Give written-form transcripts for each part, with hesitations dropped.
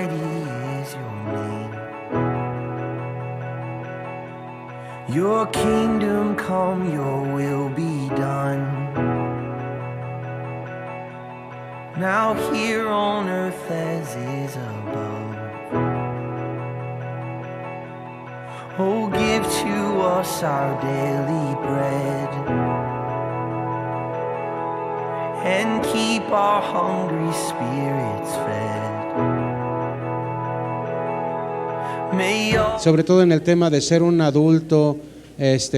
mighty is your name. Your kingdom come, your will be done. Now here on earth as is above. Oh, give to us our daily bread, and keep our hungry spirits fed. May all... Sobre todo en el tema de ser un adulto,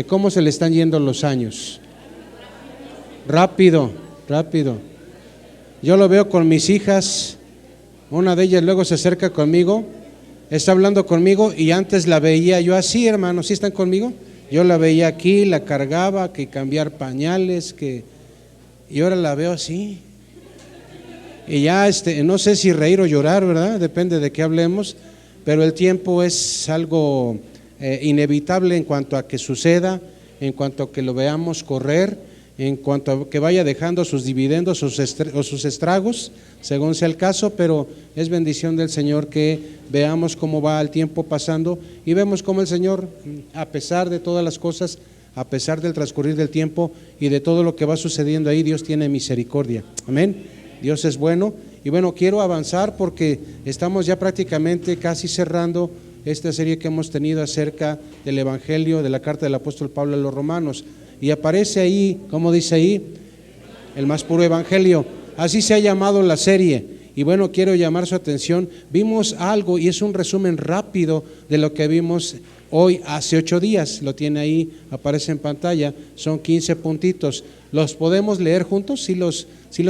¿cómo se le están yendo los años? Rápido, rápido. Yo lo veo con mis hijas, una de ellas luego se acerca conmigo, está hablando conmigo y antes la veía yo así, hermanos, ¿sí están conmigo? Yo la veía aquí, la cargaba, que cambiar pañales, y ahora la veo así. Y ya no sé si reír o llorar, ¿verdad? Depende de qué hablemos, pero el tiempo es algo inevitable en cuanto a que suceda, en cuanto a que lo veamos correr, en cuanto a que vaya dejando sus dividendos o sus estragos, según sea el caso, pero es bendición del Señor que veamos cómo va el tiempo pasando y vemos cómo el Señor, a pesar de todas las cosas, a pesar del transcurrir del tiempo y de todo lo que va sucediendo ahí, Dios tiene misericordia. Amén. Dios es bueno. Y bueno, quiero avanzar porque estamos ya prácticamente casi cerrando esta serie que hemos tenido acerca del Evangelio, de la carta del apóstol Pablo a los Romanos. Y aparece ahí, ¿cómo dice ahí? El más puro evangelio. Así se ha llamado la serie. Y bueno, quiero llamar su atención. Vimos algo y es un resumen rápido de lo que vimos hoy hace 8 días. Lo tiene ahí, aparece en pantalla. Son 15 puntitos. ¿Los podemos leer juntos? ¿Sí los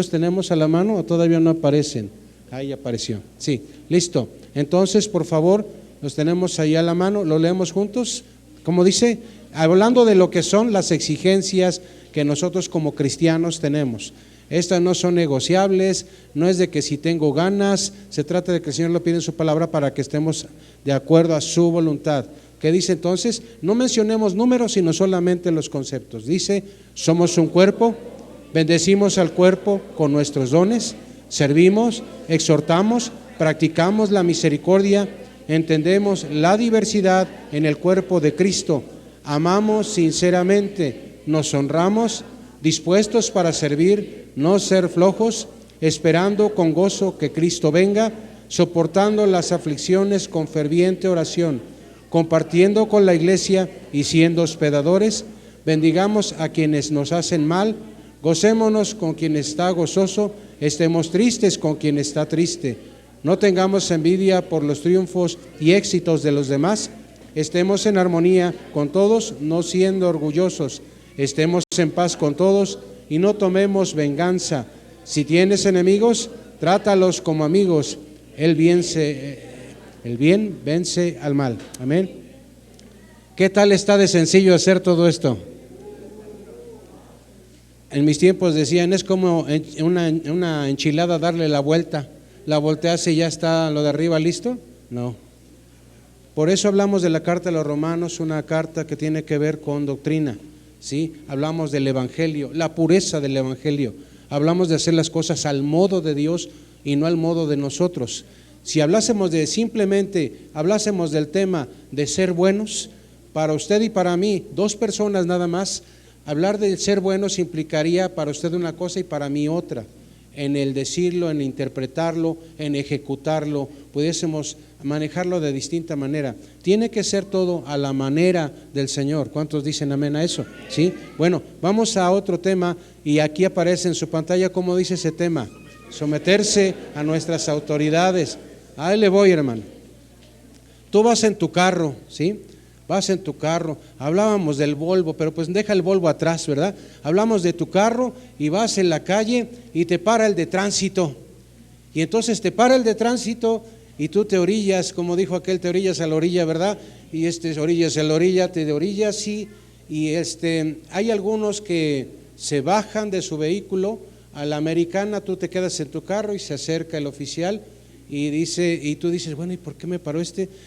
tenemos a la mano o todavía no aparecen? Ahí apareció. Sí, listo. Entonces, por favor, los tenemos ahí a la mano. ¿Lo leemos juntos? Como dice, hablando de lo que son las exigencias que nosotros como cristianos tenemos. Estas no son negociables, no es de que si tengo ganas, se trata de que el Señor lo pide en su palabra para que estemos de acuerdo a su voluntad. ¿Qué dice entonces? No mencionemos números, sino solamente los conceptos. Dice, somos un cuerpo, bendecimos al cuerpo con nuestros dones, servimos, exhortamos, practicamos la misericordia, entendemos la diversidad en el cuerpo de Cristo, amamos sinceramente, nos honramos, dispuestos para servir, no ser flojos, esperando con gozo que Cristo venga, soportando las aflicciones con ferviente oración, compartiendo con la iglesia y siendo hospedadores, bendigamos a quienes nos hacen mal, gocémonos con quien está gozoso, estemos tristes con quien está triste, no tengamos envidia por los triunfos y éxitos de los demás, estemos en armonía con todos, no siendo orgullosos, estemos en paz con todos y no tomemos venganza. Si tienes enemigos, trátalos como amigos. El bien vence al mal. Amén. ¿Qué tal está de sencillo hacer todo esto? En mis tiempos decían, es como una enchilada darle la vuelta. La volteas y ya está lo de arriba listo. No. Por eso hablamos de la carta a los Romanos, una carta que tiene que ver con doctrina. ¿Sí? Hablamos del Evangelio, la pureza del Evangelio. Hablamos de hacer las cosas al modo de Dios y no al modo de nosotros. Si hablásemos hablásemos del tema de ser buenos, para usted y para mí, 2 personas nada más, hablar del ser buenos implicaría para usted una cosa y para mí otra. En el decirlo, en interpretarlo, en ejecutarlo, pudiésemos manejarlo de distinta manera. Tiene que ser todo a la manera del Señor. ¿Cuántos dicen amén a eso? ¿Sí? Bueno, vamos a otro tema y aquí aparece en su pantalla cómo dice ese tema. Someterse a nuestras autoridades. Ahí le voy, hermano. Tú vas en tu carro, ¿sí? Vas en tu carro, hablábamos del Volvo, pero pues deja el Volvo atrás, ¿verdad? Hablamos de tu carro y vas en la calle y te para el de tránsito. Y entonces te para el de tránsito y tú te orillas, como dijo aquel, te orillas a la orilla, ¿verdad? Y orillas a la orilla, te de orillas y hay algunos que se bajan de su vehículo a la americana, tú te quedas en tu carro y se acerca el oficial y tú dices, bueno, ¿y por qué me paró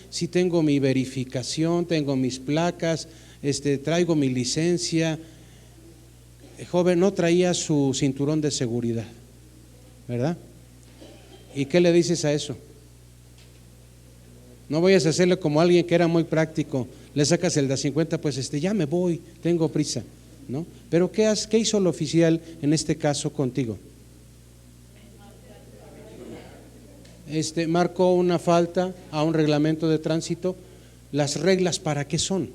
si tengo mi verificación, tengo mis placas, traigo mi licencia? El joven no traía su cinturón de seguridad, ¿verdad? ¿Y qué le dices a eso? No vayas a hacerle como alguien que era muy práctico, le sacas el de 50, pues ya me voy, tengo prisa, ¿no? Pero ¿qué hizo el oficial en este caso contigo? Marcó una falta a un reglamento de tránsito. ¿Las reglas para qué son?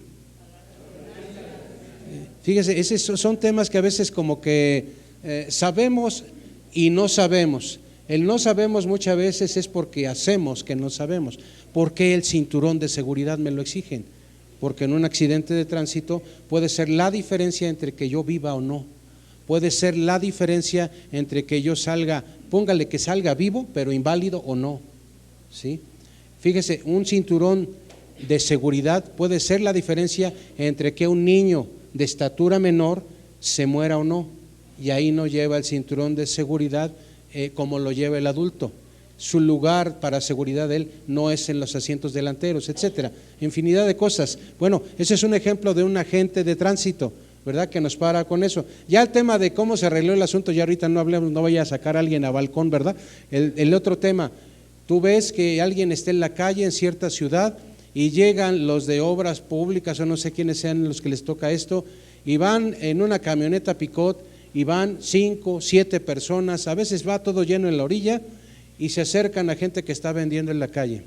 Fíjese, esos son temas que a veces como que sabemos y no sabemos. El no sabemos muchas veces es porque hacemos que no sabemos. ¿Por qué el cinturón de seguridad me lo exigen? Porque en un accidente de tránsito puede ser la diferencia entre que yo viva o no. Puede ser la diferencia entre que yo salga, póngale que salga vivo, pero inválido o no, ¿sí? Fíjese, un cinturón de seguridad puede ser la diferencia entre que un niño de estatura menor se muera o no, y ahí no lleva el cinturón de seguridad como lo lleva el adulto. Su lugar para seguridad de él no es en los asientos delanteros, etcétera. Infinidad de cosas. Bueno, ese es un ejemplo de un agente de tránsito, ¿verdad? Que nos para con eso. Ya el tema de cómo se arregló el asunto, ya ahorita no hablemos, no vaya a sacar a alguien a balcón, ¿verdad? El otro tema, tú ves que alguien está en la calle en cierta ciudad y llegan los de obras públicas o no sé quiénes sean los que les toca esto, y van en una camioneta Picot y van 5, 7 personas, a veces va todo lleno en la orilla y se acercan a gente que está vendiendo en la calle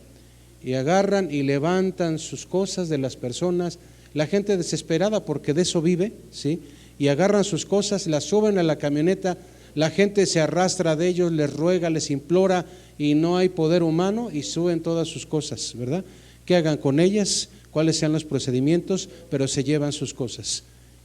y agarran y levantan sus cosas de las personas. La gente desesperada porque de eso vive, ¿sí? Y agarran sus cosas, las suben a la camioneta, la gente se arrastra de ellos, les ruega, les implora y no hay poder humano y suben todas sus cosas, ¿verdad? ¿Qué hagan con ellas? ¿Cuáles sean los procedimientos? Pero se llevan sus cosas.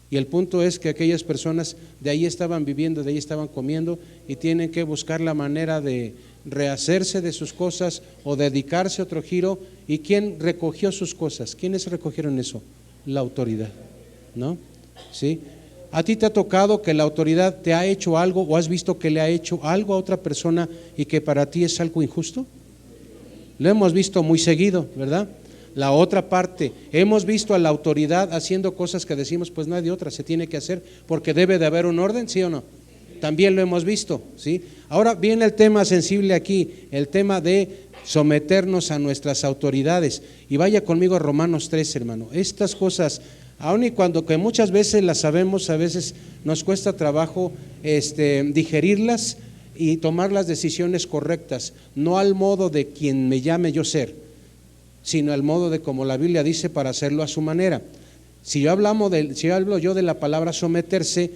Y el punto es que aquellas personas de ahí estaban viviendo, de ahí estaban comiendo y tienen que buscar la manera de rehacerse de sus cosas o dedicarse a otro giro. ¿Y quién recogió sus cosas? ¿Quiénes recogieron eso? La autoridad, ¿no? ¿Sí? ¿A ti te ha tocado que la autoridad te ha hecho algo o has visto que le ha hecho algo a otra persona y que para ti es algo injusto? Lo hemos visto muy seguido, ¿verdad? La otra parte, hemos visto a la autoridad haciendo cosas que decimos, pues no hay de otra, se tiene que hacer porque debe de haber un orden, ¿sí o no? También lo hemos visto, ¿sí? Ahora viene el tema sensible aquí, el tema de someternos a nuestras autoridades. Y vaya conmigo a Romanos 3, hermano. Estas cosas, aun y cuando que muchas veces las sabemos, a veces nos cuesta trabajo digerirlas y tomar las decisiones correctas, no al modo de quien me llame yo ser, sino al modo de como la Biblia dice para hacerlo a su manera. Si hablo yo de la palabra someterse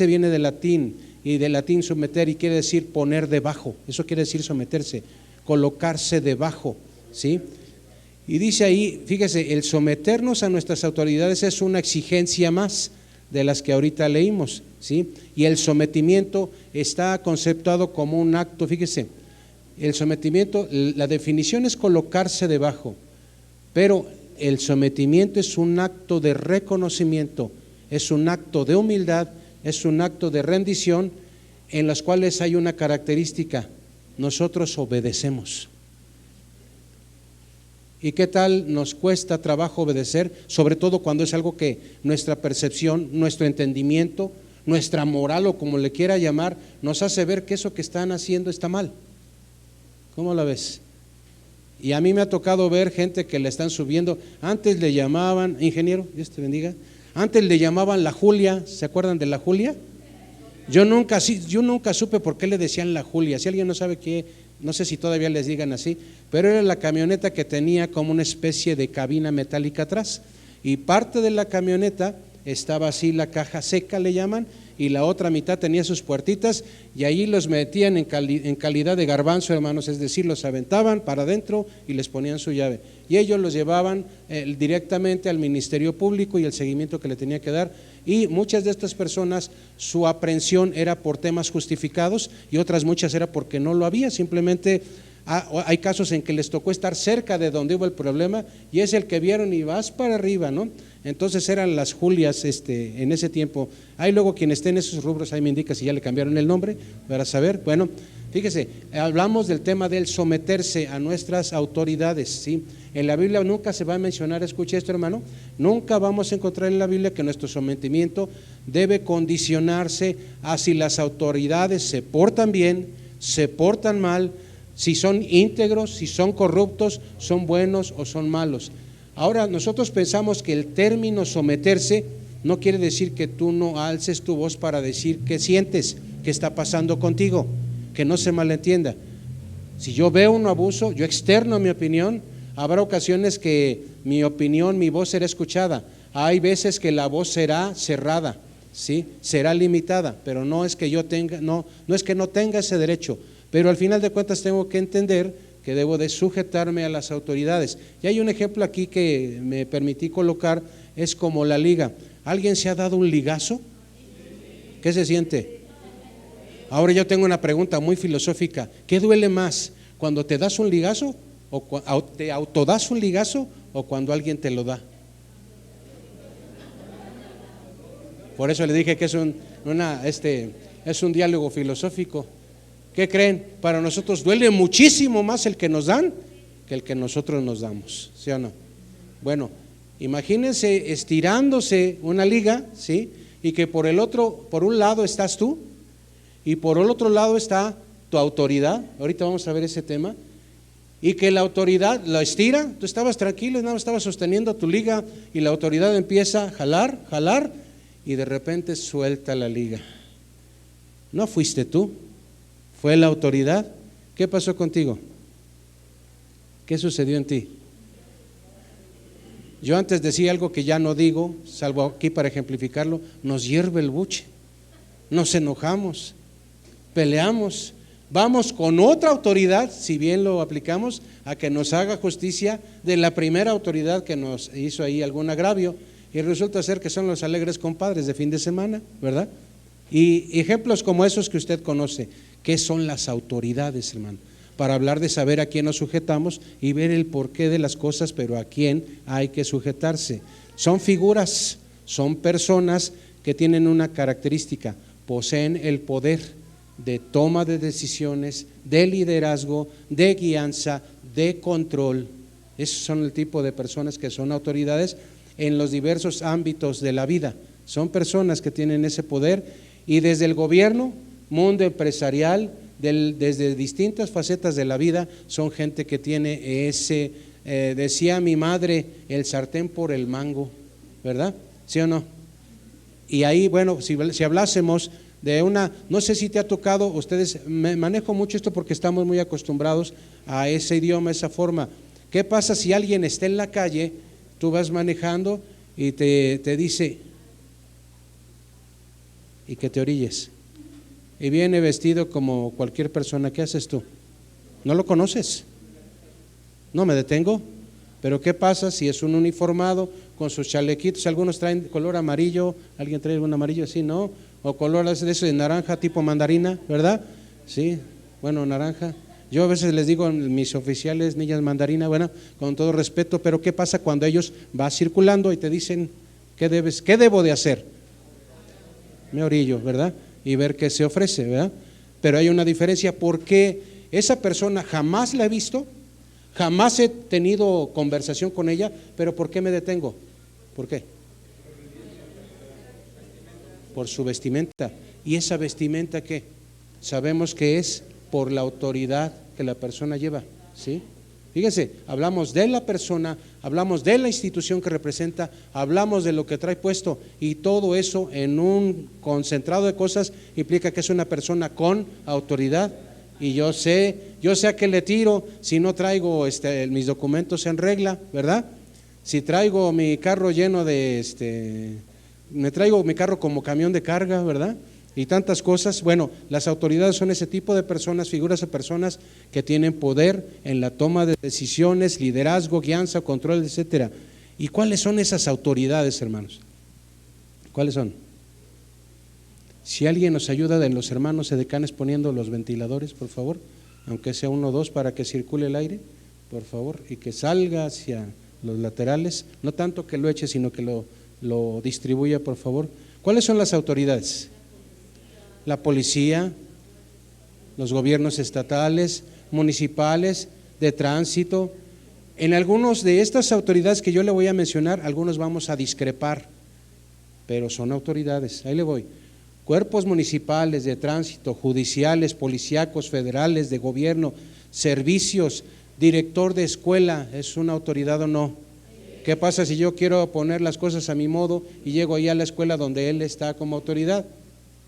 viene del latín, y del latín someter y quiere decir poner debajo, eso quiere decir someterse, colocarse debajo, ¿sí? Y dice ahí, fíjese, el someternos a nuestras autoridades es una exigencia más de las que ahorita leímos, ¿sí? Y el sometimiento está conceptuado como un acto, fíjese, el sometimiento, la definición es colocarse debajo, pero el sometimiento es un acto de reconocimiento, es un acto de humildad, es un acto de rendición en los cuales hay una característica: nosotros obedecemos. ¿Y qué tal nos cuesta trabajo obedecer? Sobre todo cuando es algo que nuestra percepción, nuestro entendimiento, nuestra moral o como le quiera llamar, nos hace ver que eso que están haciendo está mal. ¿Cómo la ves? Y a mí me ha tocado ver gente que le están subiendo, antes le llamaban, ingeniero, Dios te bendiga, antes le llamaban la Julia, ¿se acuerdan de la Julia? Yo nunca supe por qué le decían la Julia. Si alguien no sabe qué, no sé si todavía les digan así, pero era la camioneta que tenía como una especie de cabina metálica atrás, y parte de la camioneta estaba así, la caja seca le llaman, y la otra mitad tenía sus puertitas, y ahí los metían en calidad de garbanzo, hermanos, es decir, los aventaban para adentro y les ponían su llave, y ellos los llevaban directamente al Ministerio Público y el seguimiento que le tenía que dar. Y muchas de estas personas, su aprehensión era por temas justificados y otras muchas era porque no lo había, simplemente hay casos en que les tocó estar cerca de donde hubo el problema y es el que vieron y vas para arriba, ¿no? Entonces eran las Julias en ese tiempo. Hay luego quien esté en esos rubros, ahí me indica si ya le cambiaron el nombre para saber. Bueno, fíjese, hablamos del tema del someterse a nuestras autoridades, ¿sí? En la Biblia nunca se va a mencionar, escuche esto, hermano, nunca vamos a encontrar en la Biblia que nuestro sometimiento debe condicionarse a si las autoridades se portan bien, se portan mal, si son íntegros, si son corruptos, son buenos o son malos. Ahora, nosotros pensamos que el término someterse no quiere decir que tú no alces tu voz para decir qué sientes, qué está pasando contigo, que no se malentienda. Si yo veo un abuso, yo externo mi opinión. Habrá ocasiones que mi opinión, mi voz será escuchada. Hay veces que la voz será cerrada, ¿sí? Será limitada, pero no es que yo tenga, no es que no tenga ese derecho, pero al final de cuentas tengo que entender que debo de sujetarme a las autoridades. Y hay un ejemplo aquí que me permití colocar, es como la liga. ¿Alguien se ha dado un ligazo? ¿Qué se siente? Ahora yo tengo una pregunta muy filosófica. ¿Qué duele más? ¿Cuando te das un ligazo o te autodas un ligazo o cuando alguien te lo da? Por eso le dije que es un diálogo filosófico. ¿Qué creen? Para nosotros duele muchísimo más el que nos dan que el que nosotros nos damos, ¿sí o no? Bueno, imagínense estirándose una liga, ¿sí? Y que por un lado estás tú y por el otro lado está tu autoridad. Ahorita vamos a ver ese tema. Y que la autoridad la estira, tú estabas tranquilo, nada más estabas sosteniendo tu liga y la autoridad empieza a jalar y de repente suelta la liga. No fuiste tú, fue la autoridad. ¿Qué pasó contigo? ¿Qué sucedió en ti? Yo antes decía algo que ya no digo, salvo aquí para ejemplificarlo. Nos hierve el buche, nos enojamos, peleamos, vamos con otra autoridad, si bien lo aplicamos, a que nos haga justicia de la primera autoridad que nos hizo ahí algún agravio, y resulta ser que son los alegres compadres de fin de semana, ¿verdad? Y ejemplos como esos que usted conoce. ¿Qué son las autoridades, hermano? Para hablar de saber a quién nos sujetamos y ver el porqué de las cosas, pero a quién hay que sujetarse. Son figuras, son personas que tienen una característica: poseen el poder de toma de decisiones, de liderazgo, de guianza, de control. Esos son el tipo de personas que son autoridades en los diversos ámbitos de la vida. Son personas que tienen ese poder, y desde el gobierno, mundo empresarial, desde distintas facetas de la vida, son gente que tiene ese, decía mi madre, el sartén por el mango, ¿verdad? ¿Sí o no? Y ahí, bueno, si hablásemos de no sé si te ha tocado, ustedes, manejo mucho esto porque estamos muy acostumbrados a ese idioma, esa forma. ¿Qué pasa si alguien está en la calle, tú vas manejando y te dice, y que te orilles, y viene vestido como cualquier persona? ¿Qué haces tú? ¿No lo conoces? No me detengo. Pero ¿qué pasa si es un uniformado con sus chalequitos? Algunos traen color amarillo, alguien trae algún amarillo así, ¿no? O color de eso de naranja tipo mandarina, ¿verdad? Sí, bueno, naranja. Yo a veces les digo a mis oficiales, niñas mandarina, bueno, con todo respeto, pero ¿qué pasa cuando ellos van circulando y te dicen, qué debo de hacer? Me orillo, ¿verdad? Y ver qué se ofrece, ¿verdad? Pero hay una diferencia, porque esa persona jamás la he visto, jamás he tenido conversación con ella, pero ¿por qué me detengo? ¿Por qué? Por su vestimenta. ¿Y esa vestimenta qué? Sabemos que es por la autoridad que la persona lleva, ¿sí? Fíjense, hablamos de la persona, hablamos de la institución que representa, hablamos de lo que trae puesto, y todo eso en un concentrado de cosas implica que es una persona con autoridad. Y yo sé a qué le tiro si no traigo mis documentos en regla, ¿verdad? Si traigo mi carro lleno me traigo mi carro como camión de carga, ¿verdad? Y tantas cosas. Bueno, las autoridades son ese tipo de personas, figuras de personas que tienen poder en la toma de decisiones, liderazgo, guianza, control, etcétera. ¿Y cuáles son esas autoridades, hermanos? ¿Cuáles son? Si alguien nos ayuda de los hermanos edecanes poniendo los ventiladores, por favor, aunque sea 1 o 2 para que circule el aire, por favor, y que salga hacia los laterales, no tanto que lo eche, sino que lo distribuya, por favor. ¿Cuáles son las autoridades? La policía, los gobiernos estatales, municipales, de tránsito. En algunos de estas autoridades que yo le voy a mencionar, algunos vamos a discrepar, pero son autoridades. Ahí le voy. Cuerpos municipales, de tránsito, judiciales, policíacos, federales, de gobierno, servicios, director de escuela, ¿es una autoridad o no? ¿Qué pasa si yo quiero poner las cosas a mi modo y llego ahí a la escuela donde él está como autoridad?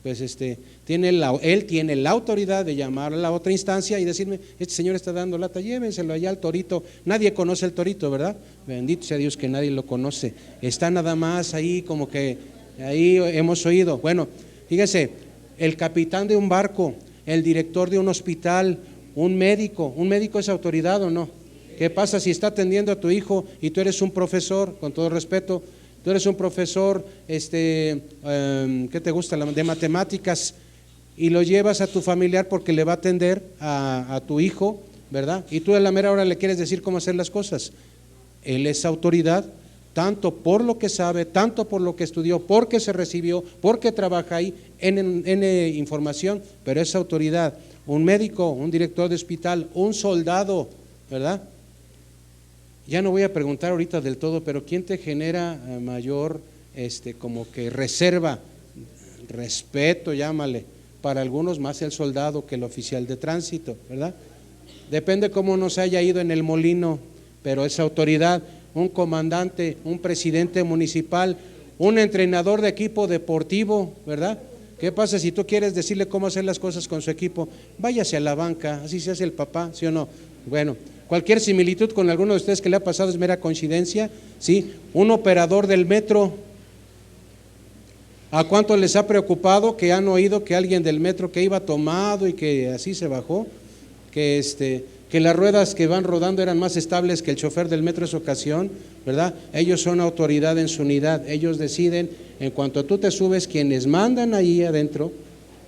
Pues él tiene la autoridad de llamar a la otra instancia y decirme, este señor está dando lata, llévenselo allá al torito. Nadie conoce el torito, ¿verdad? Bendito sea Dios que nadie lo conoce. Está nada más ahí como que ahí hemos oído. Bueno, fíjese, el capitán de un barco, el director de un hospital, un médico es autoridad o no? ¿Qué pasa si está atendiendo a tu hijo y tú eres un profesor, con todo respeto? Tú eres un profesor, ¿qué te gusta? De matemáticas, y lo llevas a tu familiar porque le va a atender a tu hijo, ¿verdad? Y tú a la mera hora le quieres decir cómo hacer las cosas. Él es autoridad, tanto por lo que sabe, tanto por lo que estudió, porque se recibió, porque trabaja ahí en información, pero es autoridad. Un médico, un director de hospital, un soldado, ¿verdad? Ya no voy a preguntar ahorita del todo, pero ¿quién te genera mayor como que reserva, respeto, llámale? Para algunos más el soldado que el oficial de tránsito, ¿verdad? Depende cómo nos haya ido en el molino, pero es autoridad. Un comandante, un presidente municipal, un entrenador de equipo deportivo, ¿verdad? ¿Qué pasa si tú quieres decirle cómo hacer las cosas con su equipo? Váyase a la banca, así se hace el papá, ¿sí o no? Bueno, cualquier similitud con alguno de ustedes que le ha pasado es mera coincidencia, ¿sí? Un operador del metro, ¿a cuánto les ha preocupado que han oído que alguien del metro que iba tomado y que así se bajó, que las ruedas que van rodando eran más estables que el chofer del metro en esa ocasión, ¿verdad? Ellos son autoridad en su unidad, ellos deciden, en cuanto tú te subes, quienes mandan ahí adentro,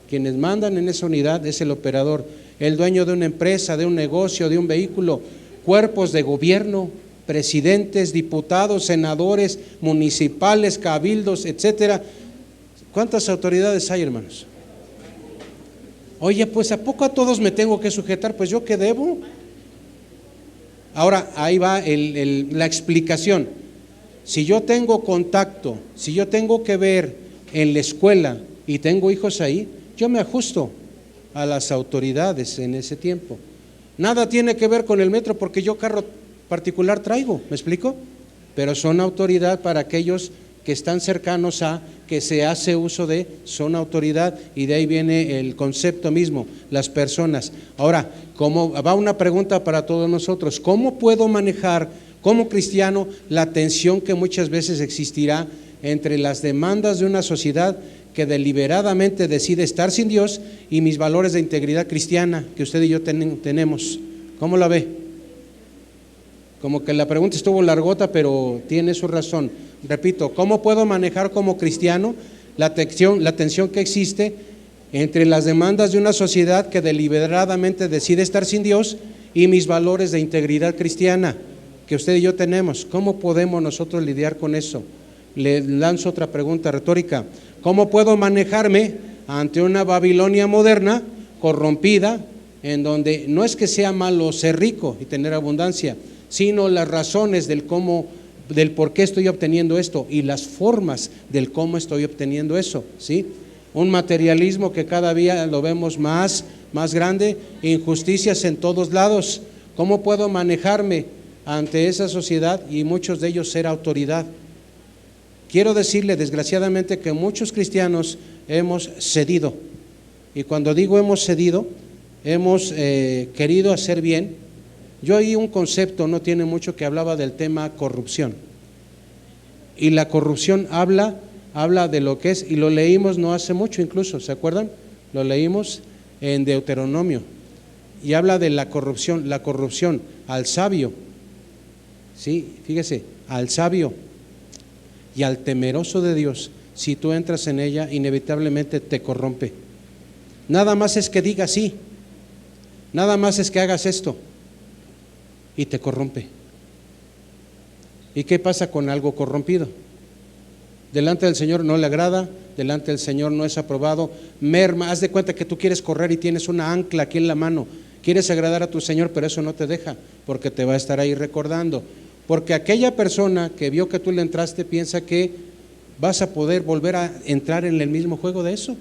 quienes mandan en esa unidad es el operador, el dueño de una empresa, de un negocio, de un vehículo, cuerpos de gobierno, presidentes, diputados, senadores, municipales, cabildos, etcétera. ¿Cuántas autoridades hay, hermanos? Oye, pues ¿a poco a todos me tengo que sujetar? Pues ¿yo qué debo? Ahora, ahí va la explicación. Si yo tengo contacto, si yo tengo que ver en la escuela y tengo hijos ahí, yo me ajusto a las autoridades en ese tiempo. Nada tiene que ver con el metro porque yo carro particular traigo, ¿me explico? Pero son autoridad para aquellos que están cercanos a, que se hace uso de, son autoridad, y de ahí viene el concepto mismo, las personas. Ahora, va una pregunta para todos nosotros: ¿cómo puedo manejar como cristiano la tensión que muchas veces existirá entre las demandas de una sociedad que deliberadamente decide estar sin Dios y mis valores de integridad cristiana que usted y yo tenemos? ¿Cómo la ve? Como que la pregunta estuvo largota, pero tiene su razón. Repito, ¿cómo puedo manejar como cristiano la tensión que existe entre las demandas de una sociedad que deliberadamente decide estar sin Dios y mis valores de integridad cristiana que usted y yo tenemos? ¿Cómo podemos nosotros lidiar con eso? Le lanzo otra pregunta retórica: ¿cómo puedo manejarme ante una Babilonia moderna, corrompida, en donde no es que sea malo ser rico y tener abundancia, sino las razones del por qué estoy obteniendo esto y las formas del cómo estoy obteniendo eso, ¿sí? Un materialismo que cada día lo vemos más grande, injusticias en todos lados. ¿Cómo puedo manejarme ante esa sociedad y muchos de ellos ser autoridad? Quiero decirle, desgraciadamente, que muchos cristianos hemos cedido, y cuando digo hemos cedido, hemos querido hacer bien. Yo oí un concepto no tiene mucho que hablaba del tema corrupción, y la corrupción habla de lo que es, y lo leímos no hace mucho incluso, ¿se acuerdan? Lo leímos en Deuteronomio, y habla de la corrupción al sabio, ¿sí? Fíjese, al sabio y al temeroso de Dios, si tú entras en ella, inevitablemente te corrompe. Nada más es que digas sí, nada más es que hagas esto, y te corrompe. ¿Y qué pasa con algo corrompido? Delante del Señor no le agrada, delante del Señor no es aprobado, merma. Haz de cuenta que tú quieres correr y tienes una ancla aquí en la mano, quieres agradar a tu Señor, pero eso no te deja, porque te va a estar ahí recordando. Porque aquella persona que vio que tú le entraste piensa que vas a poder volver a entrar en el mismo juego de eso,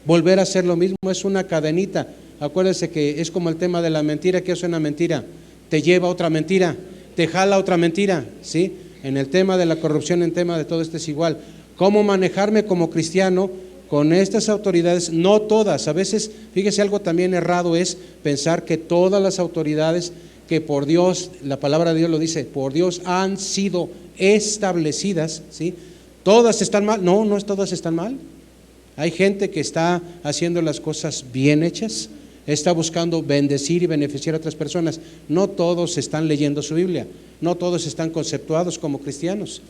volver a hacer lo mismo. Es una cadenita. Acuérdese que es como el tema de la mentira. ¿Qué es una mentira? Te lleva a otra mentira, te jala a otra mentira, ¿sí? En el tema de la corrupción, en el tema de todo esto es igual. ¿Cómo manejarme como cristiano con estas autoridades? No todas. A veces, fíjese, algo también errado es pensar que todas las autoridades que por Dios, la palabra de Dios lo dice, por Dios han sido establecidas, ¿sí? ¿Todas están mal? No, no todas están mal. Hay gente que está haciendo las cosas bien hechas, está buscando bendecir y beneficiar a otras personas. No todos están leyendo su Biblia, no todos están conceptuados como cristianos,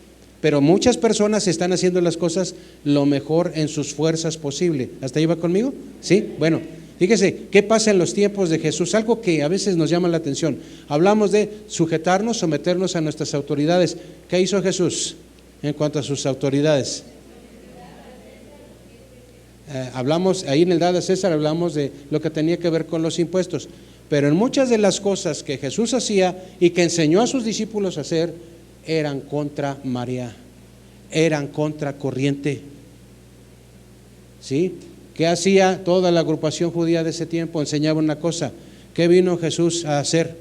pero muchas personas están haciendo las cosas lo mejor en sus fuerzas posible. ¿Hasta ahí va conmigo? ¿Sí? Bueno, fíjese, ¿qué pasa en los tiempos de Jesús? Algo que a veces nos llama la atención. Hablamos de sujetarnos, someternos a nuestras autoridades. ¿Qué hizo Jesús en cuanto a sus autoridades? Hablamos, ahí en el Dad a César hablamos de lo que tenía que ver con los impuestos, pero en muchas de las cosas que Jesús hacía y que enseñó a sus discípulos a hacer, eran contra marea, eran contra corriente, ¿sí? ¿Qué hacía toda la agrupación judía de ese tiempo? Enseñaba una cosa. ¿Qué vino Jesús a hacer?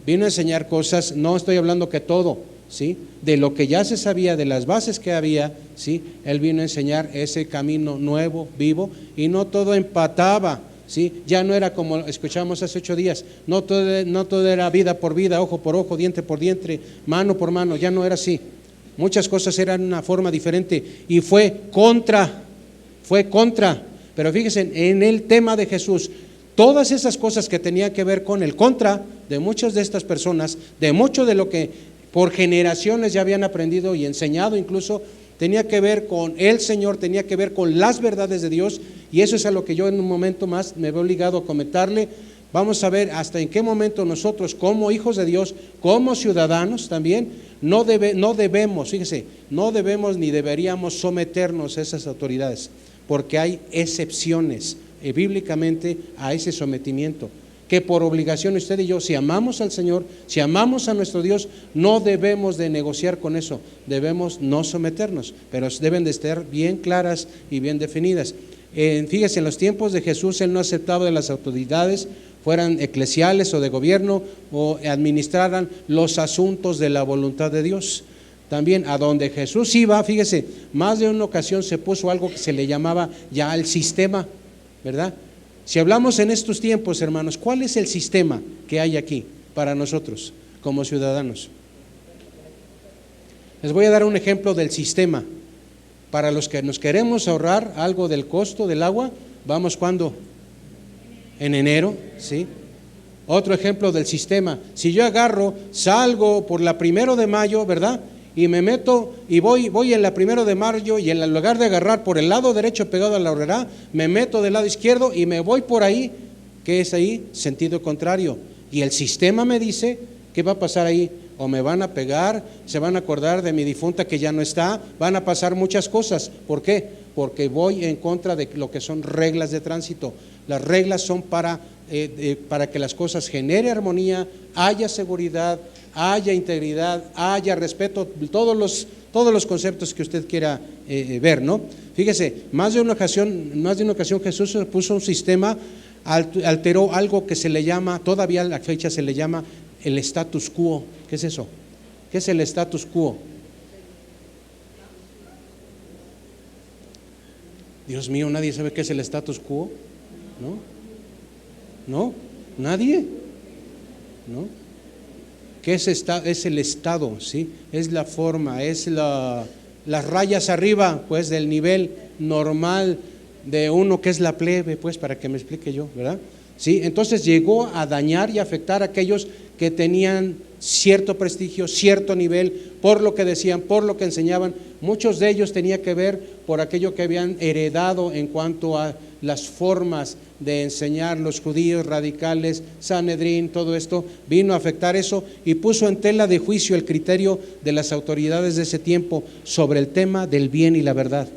Vino a enseñar cosas, no estoy hablando que todo, ¿sí? De lo que ya se sabía, de las bases que había, ¿sí? Él vino a enseñar ese camino nuevo, vivo, y no todo empataba, ¿sí? Ya no era como escuchamos hace 8 días, no todo era vida por vida, ojo por ojo, diente por diente, mano por mano, ya no era así. Muchas cosas eran una forma diferente y fue contra, pero fíjense, en el tema de Jesús, todas esas cosas que tenían que ver con el contra de muchas de estas personas, de mucho de lo que por generaciones ya habían aprendido y enseñado incluso, tenía que ver con el Señor, tenía que ver con las verdades de Dios, y eso es a lo que yo en un momento más me veo obligado a comentarle. Vamos a ver hasta en qué momento nosotros como hijos de Dios, como ciudadanos también, no debemos, fíjese, no debemos ni deberíamos someternos a esas autoridades, porque hay excepciones bíblicamente a ese sometimiento, que por obligación usted y yo, si amamos al Señor, si amamos a nuestro Dios, no debemos de negociar con eso, debemos no someternos, pero deben de estar bien claras y bien definidas. Fíjese, en los tiempos de Jesús, Él no aceptaba de las autoridades, fueran eclesiales o de gobierno, o administraran los asuntos de la voluntad de Dios. También a donde Jesús iba, fíjese, más de una ocasión se puso algo que se le llamaba ya el sistema, ¿verdad? Si hablamos en estos tiempos, hermanos, ¿cuál es el sistema que hay aquí para nosotros como ciudadanos? Les voy a dar un ejemplo del sistema. Para los que nos queremos ahorrar algo del costo del agua, vamos ¿cuándo? En enero, ¿sí? Otro ejemplo del sistema. Si yo salgo por la 1 de mayo, ¿verdad? Y me meto y voy en la 1 de mayo y en lugar de agarrar por el lado derecho pegado a la horrera, me meto del lado izquierdo y me voy por ahí. ¿Qué es ahí? Sentido contrario. Y el sistema me dice, ¿qué va a pasar ahí? O me van a pegar, se van a acordar de mi difunta que ya no está, van a pasar muchas cosas. ¿Por qué? Porque voy en contra de lo que son reglas de tránsito. Las reglas son para que las cosas genere armonía, haya seguridad, haya integridad, haya respeto, todos los conceptos que usted quiera ver, ¿no? Fíjese, más de una ocasión Jesús puso un sistema, alteró algo que se le llama, todavía a la fecha se le llama el status quo. ¿Qué es eso? ¿Qué es el status quo? Dios mío, nadie sabe qué es el status quo, ¿no? ¿Nadie? ¿No? ¿Qué es el estado? ¿Sí? Es la forma, es las rayas arriba, pues, del nivel normal de uno que es la plebe, pues, para que me explique yo, ¿verdad? ¿Sí? Entonces llegó a dañar y afectar a aquellos que tenían cierto prestigio, cierto nivel, por lo que decían, por lo que enseñaban. Muchos de ellos tenía que ver por aquello que habían heredado en cuanto a las formas de enseñar los judíos radicales, Sanedrín, todo esto vino a afectar eso y puso en tela de juicio el criterio de las autoridades de ese tiempo sobre el tema del bien y la verdad.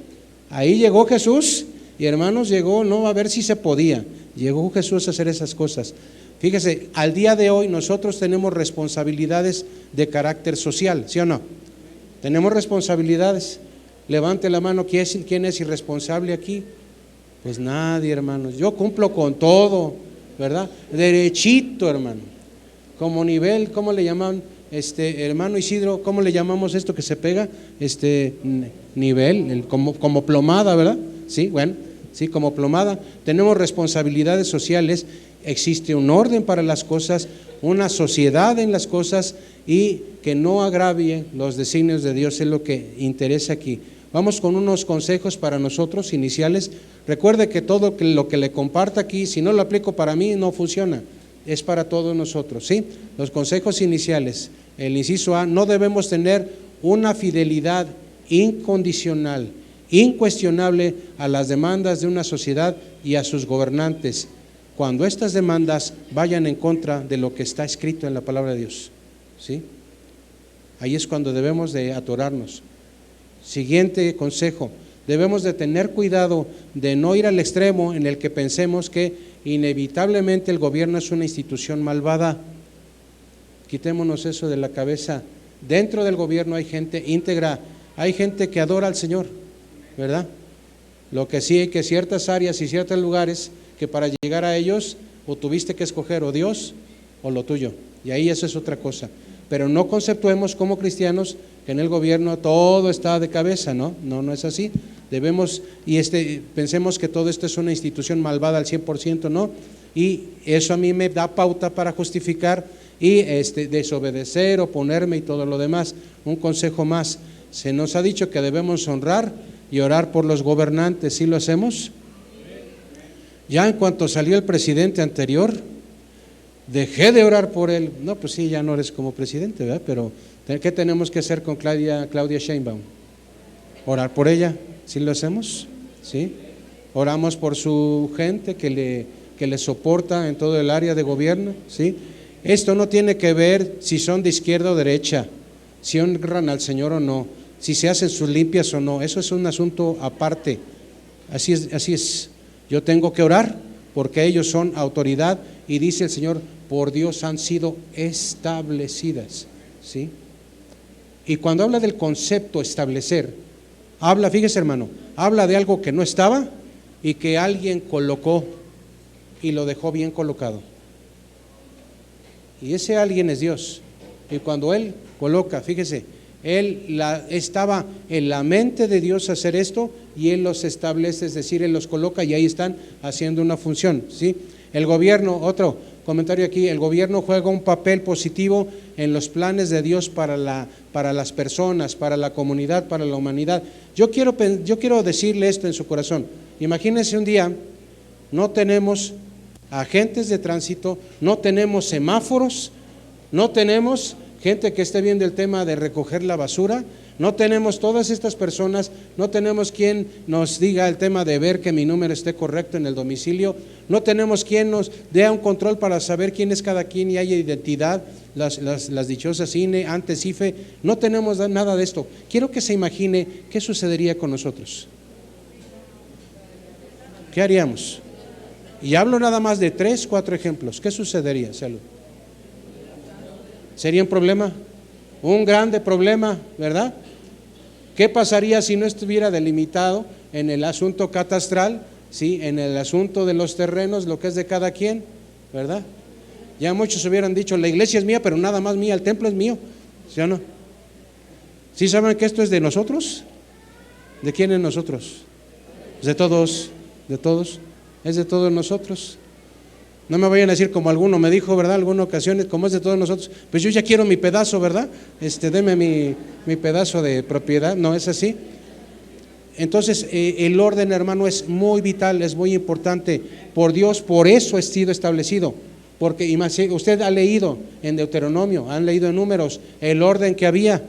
Ahí llegó Jesús y, hermanos, llegó no a ver si se podía, llegó Jesús a hacer esas cosas. Fíjese, al día de hoy nosotros tenemos responsabilidades de carácter social, ¿sí o no? Tenemos responsabilidades. Levante la mano, ¿quién es irresponsable aquí? Pues nadie, hermanos. Yo cumplo con todo, ¿verdad? Derechito, hermano. Como nivel, ¿cómo le llaman? Hermano Isidro, ¿cómo le llamamos esto que se pega? Nivel, como plomada, ¿verdad? Sí, bueno, sí, como plomada. Tenemos responsabilidades sociales, existe un orden para las cosas, una sociedad en las cosas y que no agravie los designios de Dios es lo que interesa aquí. Vamos con unos consejos para nosotros iniciales. Recuerde que todo lo que le comparta aquí, si no lo aplico para mí, no funciona. Es para todos nosotros, ¿sí? Los consejos iniciales. El inciso A, no debemos tener una fidelidad incondicional, incuestionable a las demandas de una sociedad y a sus gobernantes, cuando estas demandas vayan en contra de lo que está escrito en la palabra de Dios, ¿sí? Ahí es cuando debemos de atorarnos. Siguiente consejo, debemos de tener cuidado de no ir al extremo en el que pensemos que inevitablemente el gobierno es una institución malvada. Quitémonos eso de la cabeza. Dentro del gobierno hay gente íntegra, hay gente que adora al Señor, ¿verdad? Lo que sí hay que ciertas áreas y ciertos lugares que para llegar a ellos o tuviste que escoger o Dios o lo tuyo, y ahí eso es otra cosa. Pero no conceptuemos como cristianos que en el gobierno todo está de cabeza, ¿no? No es así. Debemos, pensemos que todo esto es una institución malvada al 100%, ¿no? Y eso a mí me da pauta para justificar y desobedecer, oponerme y todo lo demás. Un consejo más, se nos ha dicho que debemos honrar y orar por los gobernantes, ¿sí lo hacemos? Ya en cuanto salió el presidente anterior, dejé de orar por él. No, pues sí, ya no eres como presidente, ¿verdad? Pero ¿qué tenemos que hacer con Claudia Sheinbaum? Orar por ella, ¿sí lo hacemos? ¿Sí? Oramos por su gente que le soporta en todo el área de gobierno, ¿sí? Esto no tiene que ver si son de izquierda o derecha, si honran al Señor o no, si se hacen sus limpias o no, eso es un asunto aparte. Así es. Yo tengo que orar porque ellos son autoridad y dice el Señor, por Dios han sido establecidas, ¿sí? Y cuando habla del concepto establecer, fíjese hermano, habla de algo que no estaba y que alguien colocó y lo dejó bien colocado. Y ese alguien es Dios. Y cuando Él coloca, fíjese, estaba en la mente de Dios hacer esto y Él los establece, es decir, Él los coloca y ahí están haciendo una función, ¿sí? El gobierno, otro comentario aquí, el gobierno juega un papel positivo en los planes de Dios para las personas, para la comunidad, para la humanidad. Yo quiero decirle esto en su corazón. Imagínense un día, no tenemos agentes de tránsito, no tenemos semáforos, no tenemos gente que esté viendo el tema de recoger la basura, no tenemos todas estas personas, no tenemos quien nos diga el tema de ver que mi número esté correcto en el domicilio, no tenemos quien nos dé un control para saber quién es cada quien y haya identidad, las dichosas INE, antes IFE, no tenemos nada de esto. Quiero que se imagine qué sucedería con nosotros. ¿Qué haríamos? Y hablo nada más de 3, 4 ejemplos. ¿Qué sucedería? Salud. ¿Sería un problema? Un grande problema, ¿verdad? ¿Qué pasaría si no estuviera delimitado en el asunto catastral, ¿sí? En el asunto de los terrenos, lo que es de cada quien, ¿verdad? Ya muchos hubieran dicho, la iglesia es mía, pero nada más mía, el templo es mío, ¿sí o no? ¿Sí saben que esto es de nosotros? ¿De quién es nosotros? De todos, es de todos nosotros. No me vayan a decir como alguno me dijo, ¿verdad? Alguna ocasión, como es de todos nosotros, pues yo ya quiero mi pedazo, ¿verdad? Deme mi pedazo de propiedad. No es así. Entonces el orden, hermano, es muy vital, es muy importante. Por Dios, por eso ha sido establecido. Porque usted ha leído en Deuteronomio, han leído en Números el orden que había.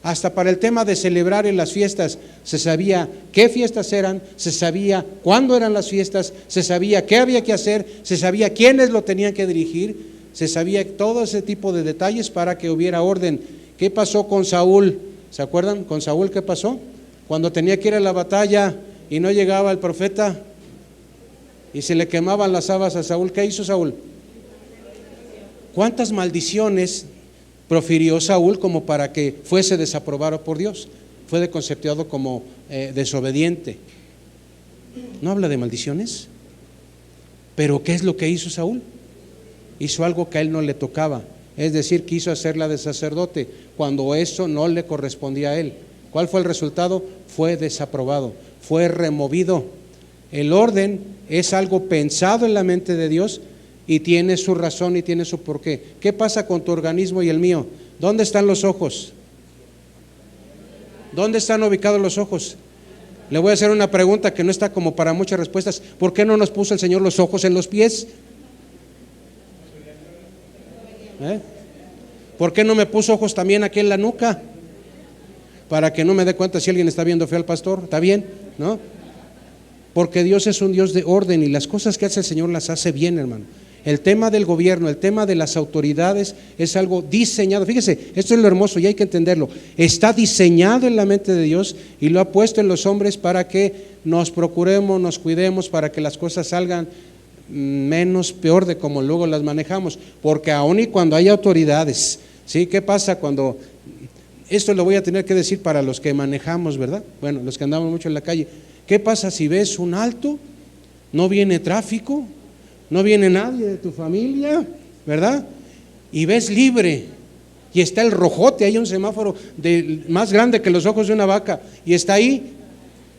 Hasta para el tema de celebrar en las fiestas, se sabía qué fiestas eran, se sabía cuándo eran las fiestas, se sabía qué había que hacer, se sabía quiénes lo tenían que dirigir, se sabía todo ese tipo de detalles para que hubiera orden. ¿Qué pasó con Saúl? ¿Se acuerdan con Saúl qué pasó? Cuando tenía que ir a la batalla y no llegaba el profeta y se le quemaban las habas a Saúl, ¿qué hizo Saúl? ¿Cuántas maldiciones profirió Saúl como para que fuese desaprobado por Dios? Fue conceptuado como desobediente. ¿No habla de maldiciones? Pero ¿qué es lo que hizo Saúl? Hizo algo que a él no le tocaba, es decir, quiso hacerla de sacerdote cuando eso no le correspondía a él. ¿Cuál fue el resultado? Fue desaprobado, fue removido. El orden es algo pensado en la mente de Dios y tiene su razón y tiene su porqué. ¿Qué pasa con tu organismo y el mío? ¿Dónde están los ojos? ¿Dónde están ubicados los ojos? Le voy a hacer una pregunta que no está como para muchas respuestas. ¿Por qué no nos puso el Señor los ojos en los pies? ¿Por qué no me puso ojos también aquí en la nuca? Para que no me dé cuenta si alguien está viendo feo al pastor. ¿Está bien? ¿No? Porque Dios es un Dios de orden y las cosas que hace el Señor las hace bien, hermano. El tema del gobierno, el tema de las autoridades es algo diseñado. Fíjese, esto es lo hermoso y hay que entenderlo. Está diseñado en la mente de Dios y lo ha puesto en los hombres para que nos procuremos, nos cuidemos, para que las cosas salgan menos peor de como luego las manejamos. Porque aun y cuando hay autoridades, ¿sí? ¿Qué pasa cuando? Esto lo voy a tener que decir para los que manejamos, ¿verdad? Bueno, los que andamos mucho en la calle. ¿Qué pasa si ves un alto? No viene tráfico, no viene nadie de tu familia, ¿verdad? Y ves libre y está el rojote, hay un semáforo más grande que los ojos de una vaca y está ahí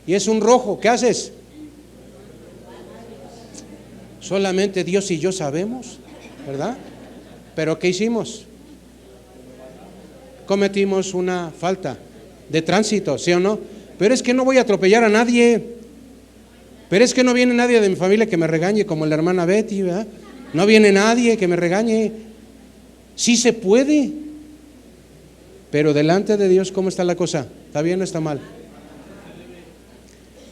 y es un rojo. ¿Qué haces? Solamente Dios y yo sabemos, ¿verdad? Pero ¿qué hicimos? Cometimos una falta de tránsito, ¿sí o no? Pero es que no voy a atropellar a nadie. Pero es que no viene nadie de mi familia que me regañe como la hermana Betty, ¿verdad? No viene nadie que me regañe. Sí se puede. Pero delante de Dios, ¿cómo está la cosa? ¿Está bien o está mal?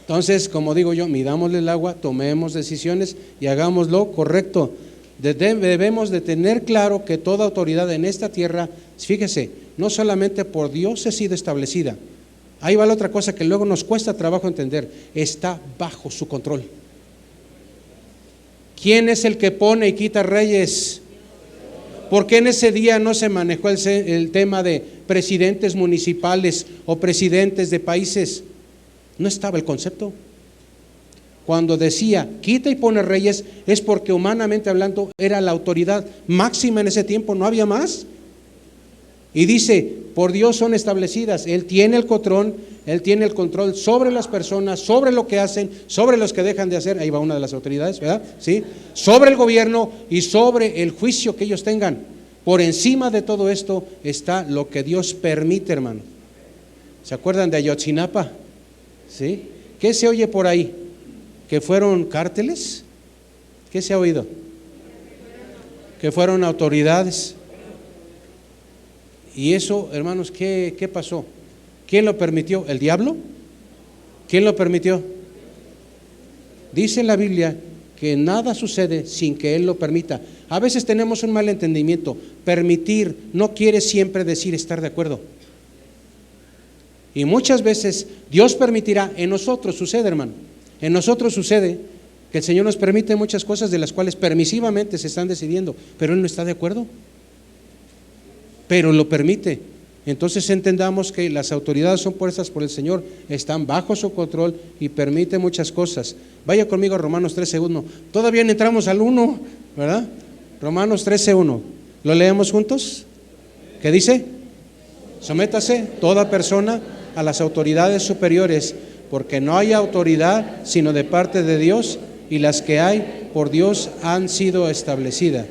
Entonces, como digo yo, midámosle el agua, tomemos decisiones y hagámoslo correcto. Debemos de tener claro que toda autoridad en esta tierra, fíjese, no solamente por Dios ha sido establecida. Ahí va la otra cosa que luego nos cuesta trabajo entender. Está bajo su control. ¿Quién es el que pone y quita reyes? ¿Por qué en ese día no se manejó el tema de presidentes municipales o presidentes de países? No estaba el concepto. Cuando decía quita y pone reyes es porque humanamente hablando era la autoridad máxima en ese tiempo, no había más. Y dice, por Dios son establecidas. Él tiene el control sobre las personas, sobre lo que hacen, sobre los que dejan de hacer. Ahí va una de las autoridades, ¿verdad? ¿Sí? Sobre el gobierno y sobre el juicio que ellos tengan. Por encima de todo esto está lo que Dios permite, hermano. ¿Se acuerdan de Ayotzinapa? ¿Sí? ¿Qué se oye por ahí? ¿Que fueron cárteles? ¿Qué se ha oído? Que fueron autoridades. Y eso, hermanos, ¿qué pasó? ¿Quién lo permitió? ¿El diablo? ¿Quién lo permitió? Dice la Biblia que nada sucede sin que Él lo permita. A veces tenemos un mal entendimiento. Permitir no quiere siempre decir estar de acuerdo. Y muchas veces Dios permitirá, en nosotros sucede, hermano, en nosotros sucede que el Señor nos permite muchas cosas de las cuales permisivamente se están decidiendo, pero Él no está de acuerdo. Pero lo permite. Entonces entendamos que las autoridades son puestas por el Señor, están bajo su control y permite muchas cosas. Vaya conmigo a Romanos 13:1. Todavía no entramos al 1, ¿verdad? Romanos 13:1. ¿Lo leemos juntos? ¿Qué dice? Sométase toda persona a las autoridades superiores, porque no hay autoridad sino de parte de Dios, y las que hay por Dios han sido establecidas.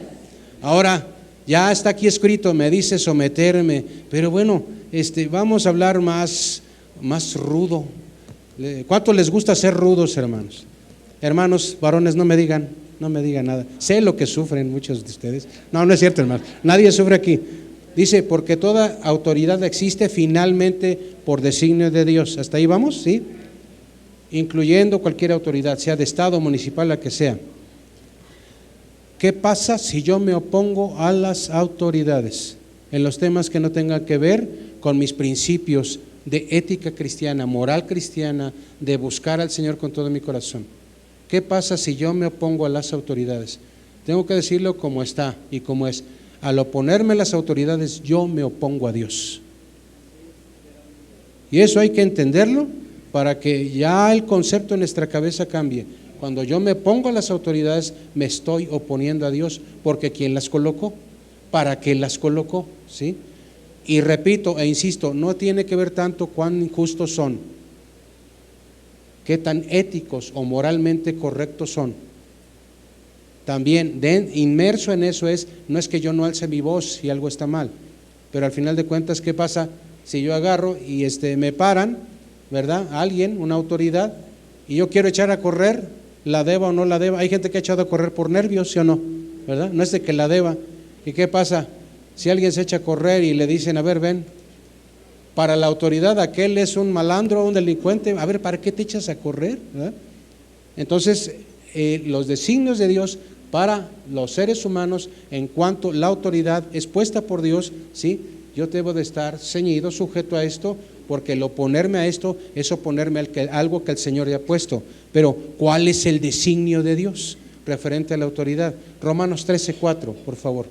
Ahora, ya está aquí escrito, me dice someterme, pero bueno, vamos a hablar más rudo. ¿Cuánto les gusta ser rudos, hermanos? Hermanos varones, no me digan nada. Sé lo que sufren muchos de ustedes. No es cierto, hermano. Nadie sufre aquí. Dice, porque toda autoridad existe finalmente por designio de Dios. ¿Hasta ahí vamos? ¿Sí? Incluyendo cualquier autoridad, sea de Estado, municipal, la que sea. ¿Qué pasa si yo me opongo a las autoridades en los temas que no tengan que ver con mis principios de ética cristiana, moral cristiana, de buscar al Señor con todo mi corazón? ¿Qué pasa si yo me opongo a las autoridades? Tengo que decirlo como está y como es. Al oponerme a las autoridades, yo me opongo a Dios. Y eso hay que entenderlo para que ya el concepto en nuestra cabeza cambie. Cuando yo me pongo a las autoridades, me estoy oponiendo a Dios, porque ¿quién las colocó? ¿Para qué las colocó? ¿Sí? Y repito e insisto, no tiene que ver tanto cuán injustos son, qué tan éticos o moralmente correctos son. También inmerso en eso no es que yo no alce mi voz si algo está mal, pero al final de cuentas, ¿qué pasa? Si yo agarro y me paran, ¿verdad? Alguien, una autoridad, y yo quiero echar a correr, la deba o no la deba. Hay gente que ha echado a correr por nervios, ¿sí o no? ¿Verdad? No es de que la deba. ¿Y qué pasa? Si alguien se echa a correr y le dicen, a ver, ven, para la autoridad aquel es un malandro, un delincuente, a ver, ¿para qué te echas a correr? ¿Verdad? Entonces, los designios de Dios para los seres humanos, en cuanto la autoridad es puesta por Dios, ¿sí? Yo debo de estar ceñido, sujeto a esto, porque el oponerme a esto es oponerme a algo que el Señor ya ha puesto. Pero, ¿cuál es el designio de Dios referente a la autoridad? Romanos 13:4, por favor.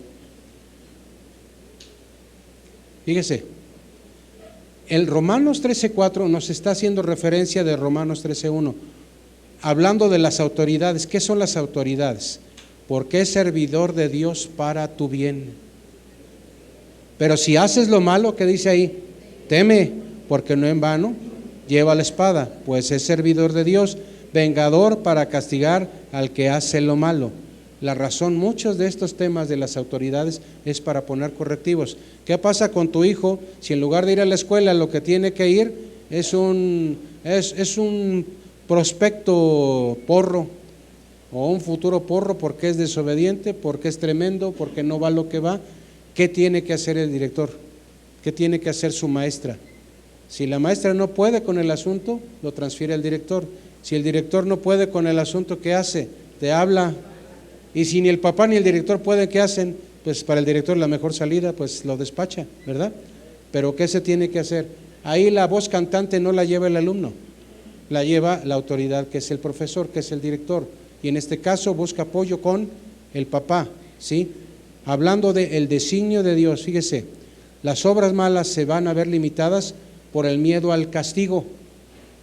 Fíjese, el Romanos 13:4 nos está haciendo referencia de Romanos 13:1, hablando de las autoridades. ¿Qué son las autoridades? Porque es servidor de Dios para tu bien. Pero si haces lo malo, ¿qué dice ahí? Teme, porque no en vano lleva la espada, pues es servidor de Dios, vengador para castigar al que hace lo malo. La razón, muchos de estos temas de las autoridades es para poner correctivos. ¿Qué pasa con tu hijo si en lugar de ir a la escuela lo que tiene que ir es un prospecto porro o un futuro porro, porque es desobediente, porque es tremendo, porque no va lo que va? ¿Qué tiene que hacer el director? ¿Qué tiene que hacer su maestra? Si la maestra no puede con el asunto, lo transfiere al director. Si el director no puede con el asunto, ¿qué hace? Te habla. Y si ni el papá ni el director pueden, ¿qué hacen? Pues para el director la mejor salida, pues lo despacha, ¿verdad? Pero ¿qué se tiene que hacer? Ahí la voz cantante no la lleva el alumno, la lleva la autoridad, que es el profesor, que es el director. Y en este caso busca apoyo con el papá, ¿sí? Hablando del designio de Dios, fíjese, las obras malas se van a ver limitadas por el miedo al castigo,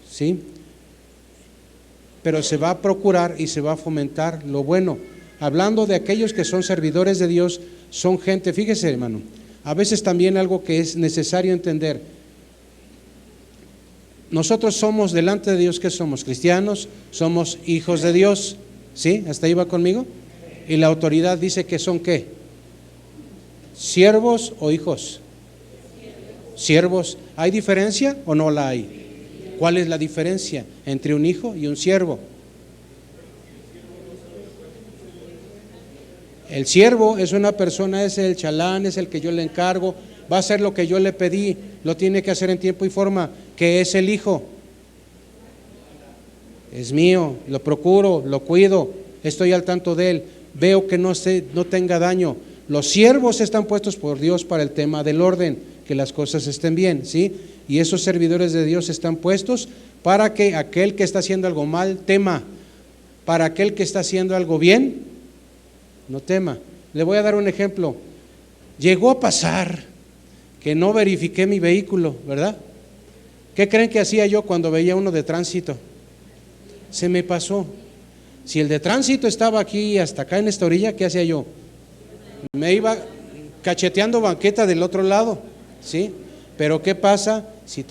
¿sí? Pero se va a procurar y se va a fomentar lo bueno. Hablando de aquellos que son servidores de Dios, son gente, fíjese hermano, a veces también algo que es necesario entender. Nosotros somos delante de Dios, ¿qué somos? Cristianos, somos hijos de Dios, ¿sí? ¿Hasta ahí va conmigo? Y la autoridad dice que son ¿qué? ¿Siervos o hijos? Siervos. ¿Hay diferencia o no la hay? ¿Cuál es la diferencia entre un hijo y un siervo? El siervo es una persona, es el chalán, es el que yo le encargo, va a hacer lo que yo le pedí, lo tiene que hacer en tiempo y forma. ¿Qué es el hijo? Es mío, lo procuro, lo cuido, estoy al tanto de él, veo que no tenga daño. Los siervos están puestos por Dios para el tema del orden, que las cosas estén bien, ¿sí? Y esos servidores de Dios están puestos para que aquel que está haciendo algo mal tema, para aquel que está haciendo algo bien, no tema. Le voy a dar un ejemplo. Llegó a pasar que no verifiqué mi vehículo, ¿verdad? ¿Qué creen que hacía yo cuando veía uno de tránsito? Se me pasó. Si el de tránsito estaba aquí hasta acá en esta orilla, ¿qué hacía yo? Me iba cacheteando banqueta del otro lado, ¿sí? Pero ¿qué pasa si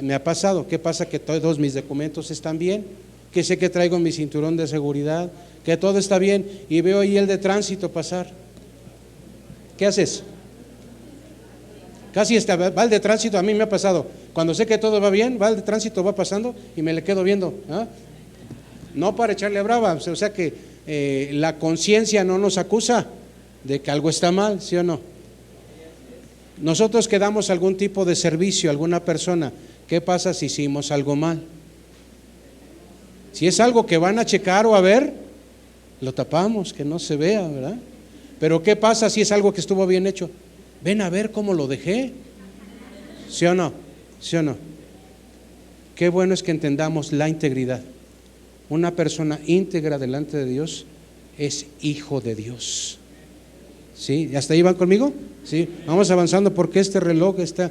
me ha pasado, qué pasa que todos mis documentos están bien, que sé que traigo mi cinturón de seguridad, que todo está bien, y veo ahí el de tránsito pasar? ¿Qué haces? Casi va el de tránsito, a mí me ha pasado, cuando sé que todo va bien, va el de tránsito, va pasando y me le quedo viendo, ¿ah? No para echarle a brava, o sea que la conciencia no nos acusa de que algo está mal, ¿sí o no? Nosotros que damos algún tipo de servicio a alguna persona, ¿qué pasa si hicimos algo mal? Si es algo que van a checar o a ver, lo tapamos, que no se vea, ¿verdad? Pero ¿qué pasa si es algo que estuvo bien hecho? Ven a ver cómo lo dejé, ¿sí o no? ¿Sí o no? Qué bueno es que entendamos la integridad. Una persona íntegra delante de Dios es hijo de Dios. ¿Sí? ¿Hasta ahí van conmigo? Sí, vamos avanzando porque este reloj está,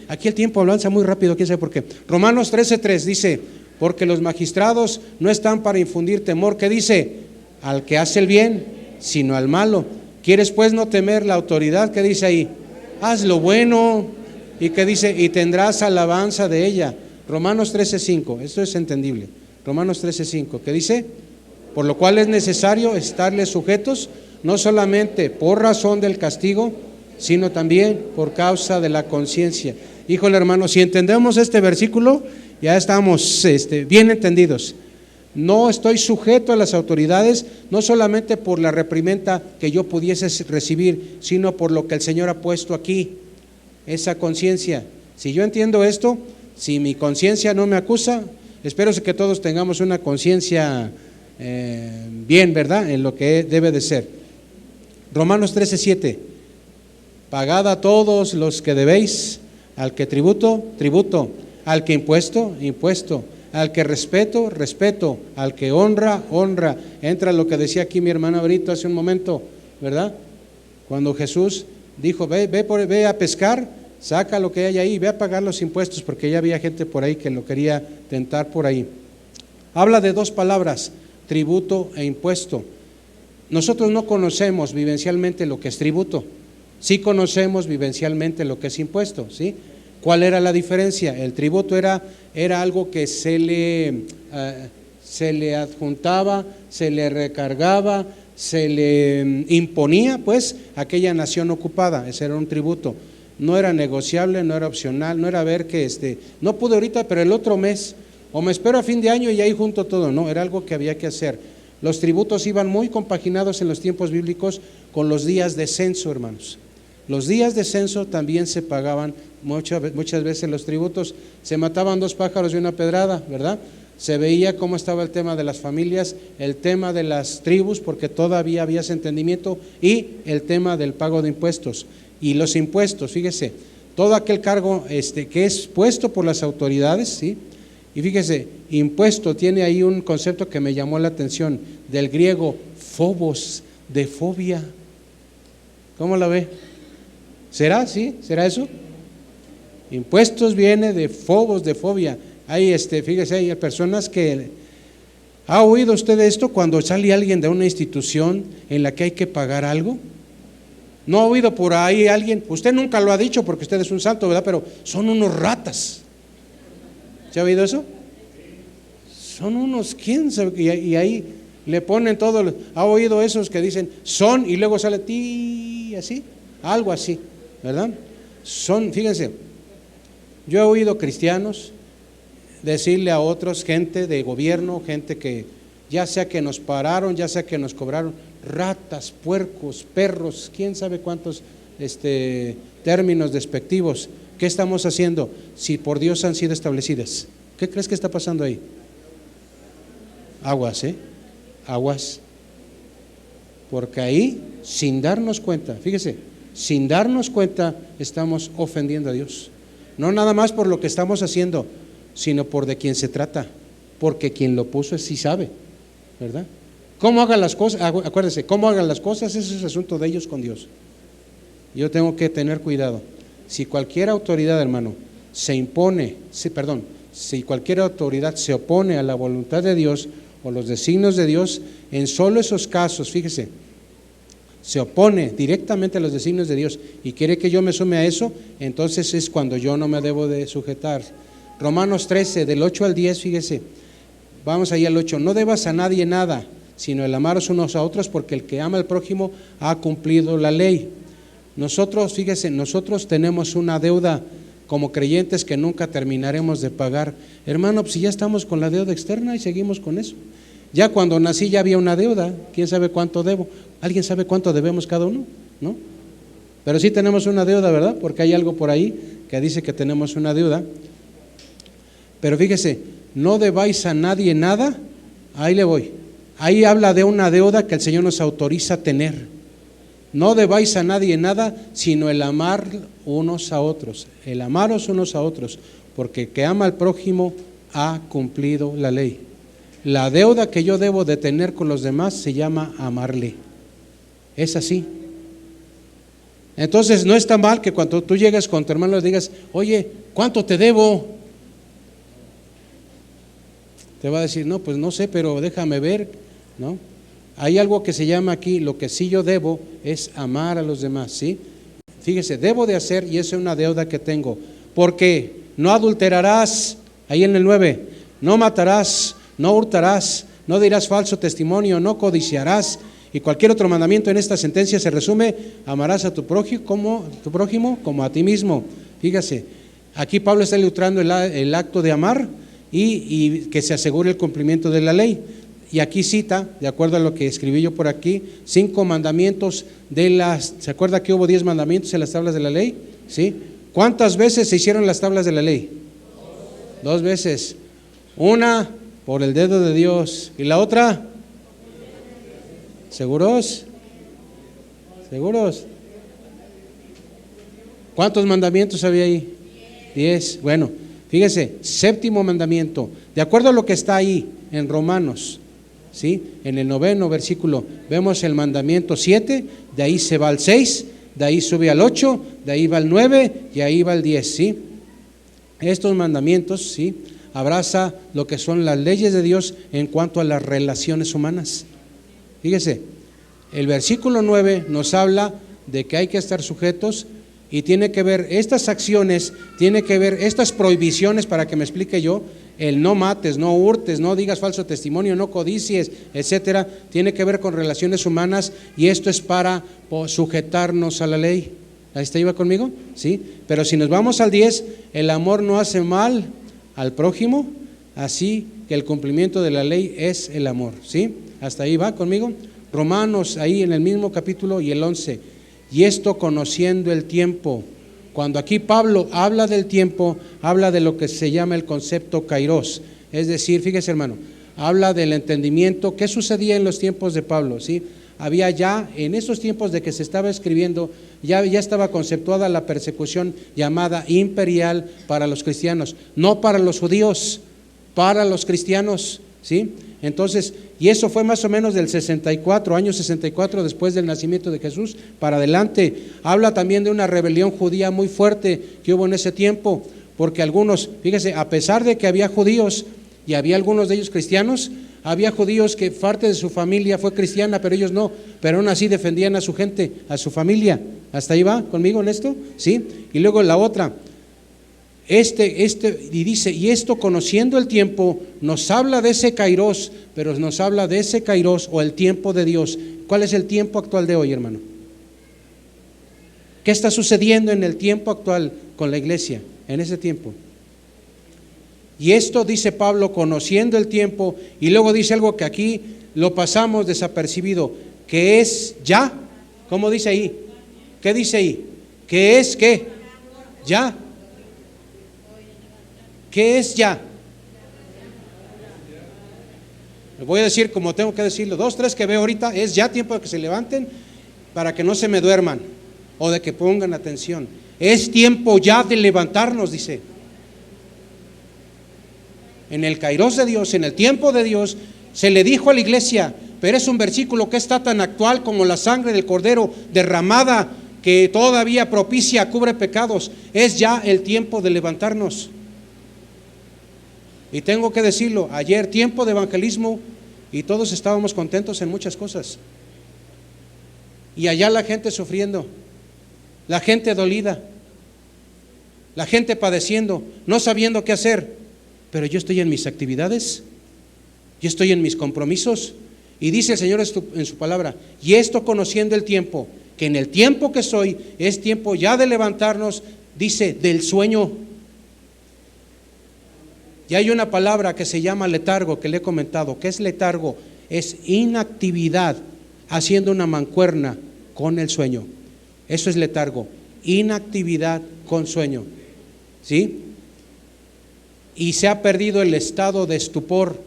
aquí el tiempo avanza muy rápido, quién sabe por qué. Romanos 13:3 dice, porque los magistrados no están para infundir temor, ¿qué dice? Al que hace el bien, sino al malo. ¿Quieres pues no temer la autoridad? ¿Qué dice ahí? Haz lo bueno. ¿Y qué dice? Y tendrás alabanza de ella. Romanos 13:5, esto es entendible. Romanos 13:5, ¿qué dice? Por lo cual es necesario estarles sujetos, no solamente por razón del castigo, sino también por causa de la conciencia. Híjole, hermano, si entendemos este versículo, ya estamos bien entendidos. No estoy sujeto a las autoridades, no solamente por la reprimenda que yo pudiese recibir, sino por lo que el Señor ha puesto aquí, esa conciencia. Si yo entiendo esto, si mi conciencia no me acusa, espero que todos tengamos una conciencia bien, ¿verdad? En lo que debe de ser. Romanos 13:7, pagad a todos los que debéis, al que tributo, tributo, al que impuesto, impuesto, al que respeto, respeto, al que honra, honra. Entra lo que decía aquí mi hermana Brito hace un momento, ¿verdad? Cuando Jesús dijo, ve a pescar, saca lo que hay ahí, ve a pagar los impuestos, porque ya había gente por ahí que lo quería tentar por ahí. Habla de dos palabras, tributo e impuesto. Nosotros no conocemos vivencialmente lo que es tributo, sí conocemos vivencialmente lo que es impuesto, ¿sí? ¿Cuál era la diferencia? El tributo era algo que se le adjuntaba, se le recargaba, se le imponía pues a aquella nación ocupada. Ese era un tributo, no era negociable, no era opcional, no era ver que no pude ahorita, pero el otro mes, o me espero a fin de año y ahí junto todo. No, era algo que había que hacer. Los tributos iban muy compaginados en los tiempos bíblicos con los días de censo, hermanos. Los días de censo también se pagaban muchas veces los tributos. Se mataban 2 pájaros de una pedrada, ¿verdad? Se veía cómo estaba el tema de las familias, el tema de las tribus, porque todavía había ese entendimiento, y el tema del pago de impuestos. Y los impuestos, fíjese, todo aquel cargo que es puesto por las autoridades, ¿sí? Y fíjese, impuesto tiene ahí un concepto que me llamó la atención, del griego phobos, de fobia. ¿Cómo la ve? ¿Será? ¿Sí? ¿Será eso? Impuestos viene de phobos, de fobia. Hay fíjese, hay personas que ¿ha oído usted esto cuando sale alguien de una institución en la que hay que pagar algo? ¿No ha oído por ahí alguien? Usted nunca lo ha dicho porque usted es un santo, ¿verdad? Pero son unos ratas. ¿Se ha oído eso? Son unos, ¿quién sabe? Y ahí le ponen todo. ¿Ha oído esos que dicen son y luego sale ti, así? Algo así, ¿verdad? Son, fíjense, yo he oído cristianos decirle a otros, gente de gobierno, gente que ya sea que nos pararon, ya sea que nos cobraron, ratas, puercos, perros, quién sabe cuántos términos despectivos. ¿Qué estamos haciendo si por Dios han sido establecidas? ¿Qué crees que está pasando ahí? Aguas, aguas. Porque ahí, sin darnos cuenta, fíjese, sin darnos cuenta estamos ofendiendo a Dios. No nada más por lo que estamos haciendo, sino por de quien se trata, porque quien lo puso sí sabe, ¿verdad? Cómo hagan las cosas, acuérdense, cómo hagan las cosas, ese es asunto de ellos con Dios. Yo tengo que tener cuidado. Si cualquier autoridad, hermano, si cualquier autoridad se opone a la voluntad de Dios o los designios de Dios, en solo esos casos, fíjese, se opone directamente a los designios de Dios y quiere que yo me sume a eso, entonces es cuando yo no me debo de sujetar. Romanos 13, del 8 al 10, fíjese, vamos ahí al 8, no debas a nadie nada, sino el amaros unos a otros, porque el que ama al prójimo ha cumplido la ley. Nosotros, fíjese, nosotros tenemos una deuda como creyentes que nunca terminaremos de pagar. Hermano, pues si ya estamos con la deuda externa y seguimos con eso. Ya cuando nací ya había una deuda, ¿quién sabe cuánto debo? ¿Alguien sabe cuánto debemos cada uno? ¿No? Pero sí tenemos una deuda, ¿verdad? Porque hay algo por ahí que dice que tenemos una deuda. Pero fíjese, no debáis a nadie nada, ahí le voy. Ahí habla de una deuda que el Señor nos autoriza a tener. No debáis a nadie nada, sino el amar unos a otros, el amaros unos a otros, porque el que ama al prójimo ha cumplido la ley. La deuda que yo debo de tener con los demás se llama amarle. Es así. Entonces no está mal que cuando tú llegas con tu hermano le digas, oye, ¿cuánto te debo? Te va a decir, no, pues no sé, pero déjame ver, ¿no? Hay algo que se llama aquí, lo que sí yo debo es amar a los demás, ¿sí? Fíjese, debo de hacer, y esa es una deuda que tengo, porque no adulterarás, ahí en el 9, no matarás, no hurtarás, no dirás falso testimonio, no codiciarás, y cualquier otro mandamiento en esta sentencia se resume, amarás a tu prójimo como a ti mismo. Fíjese, aquí Pablo está ilustrando el acto de amar y que se asegure el cumplimiento de la ley. Y aquí cita, de acuerdo a lo que escribí yo por aquí, 5 mandamientos ¿se acuerda que hubo 10 mandamientos en las tablas de la ley? ¿Sí? ¿Cuántas veces se hicieron las tablas de la ley? 2 veces. Una por el dedo de Dios y la otra, ¿seguros? ¿Seguros? ¿Cuántos mandamientos había ahí? 10. Bueno, fíjese, 7º mandamiento, de acuerdo a lo que está ahí en Romanos, ¿sí? En el 9º versículo vemos el mandamiento 7, de ahí se va al 6, de ahí sube al 8, de ahí va al 9 y ahí va al 10, ¿sí? Estos mandamientos, ¿sí?, abraza lo que son las leyes de Dios en cuanto a las relaciones humanas. Fíjese, el versículo 9 nos habla de que hay que estar sujetos y tiene que ver estas acciones, tiene que ver estas prohibiciones, para que me explique yo, el no mates, no hurtes, no digas falso testimonio, no codicies, etcétera, tiene que ver con relaciones humanas, y esto es para sujetarnos a la ley. ¿Ahí está, iba conmigo? ¿Sí? Pero si nos vamos al 10, el amor no hace mal al prójimo, así que el cumplimiento de la ley es el amor, ¿sí? Hasta ahí va conmigo. Romanos, ahí en el mismo capítulo, y el 11, y esto conociendo el tiempo. Cuando aquí Pablo habla del tiempo, habla de lo que se llama el concepto kairos, es decir, fíjese hermano, habla del entendimiento. ¿Qué sucedía en los tiempos de Pablo? ¿Sí? Había ya, en esos tiempos de que se estaba escribiendo, ya estaba conceptuada la persecución llamada imperial para los cristianos, no para los judíos, para los cristianos, ¿sí? Entonces, y eso fue más o menos del 64, año 64 después del nacimiento de Jesús para adelante. Habla también de una rebelión judía muy fuerte que hubo en ese tiempo, porque algunos, fíjese, a pesar de que había judíos y había algunos de ellos cristianos, había judíos que parte de su familia fue cristiana, pero ellos no, pero aún así defendían a su gente, a su familia. ¿Hasta ahí va conmigo en esto? ¿Sí? Y luego la otra, y dice, y esto conociendo el tiempo, nos habla de ese kairos, pero nos habla de ese kairos o el tiempo de Dios. ¿Cuál es el tiempo actual de hoy, hermano? ¿Qué está sucediendo en el tiempo actual con la iglesia, en ese tiempo? Y esto dice Pablo, conociendo el tiempo, y luego dice algo que aquí lo pasamos desapercibido, que es ya. ¿Cómo dice ahí? ¿Qué dice ahí? ¿Qué es qué? Ya. ¿Qué es ya? Le voy a decir como tengo que decirlo, 2, 3 que veo ahorita, es ya tiempo de que se levanten para que no se me duerman o de que pongan atención. Es tiempo ya de levantarnos, dice. En el kairos de Dios, en el tiempo de Dios, se le dijo a la iglesia, pero es un versículo que está tan actual como la sangre del cordero derramada, que todavía propicia, cubre pecados. Es ya el tiempo de levantarnos. Y tengo que decirlo, ayer tiempo de evangelismo y todos estábamos contentos en muchas cosas. Y allá la gente sufriendo, la gente dolida, la gente padeciendo, no sabiendo qué hacer. Pero yo estoy en mis actividades, yo estoy en mis compromisos. Y dice el Señor en su palabra, y esto conociendo el tiempo, que en el tiempo que soy, es tiempo ya de levantarnos, dice, del sueño. Y hay una palabra que se llama letargo, que le he comentado. ¿Qué es letargo? Es inactividad, haciendo una mancuerna con el sueño. Eso es letargo, inactividad con sueño, ¿sí? Y se ha perdido el estado de estupor.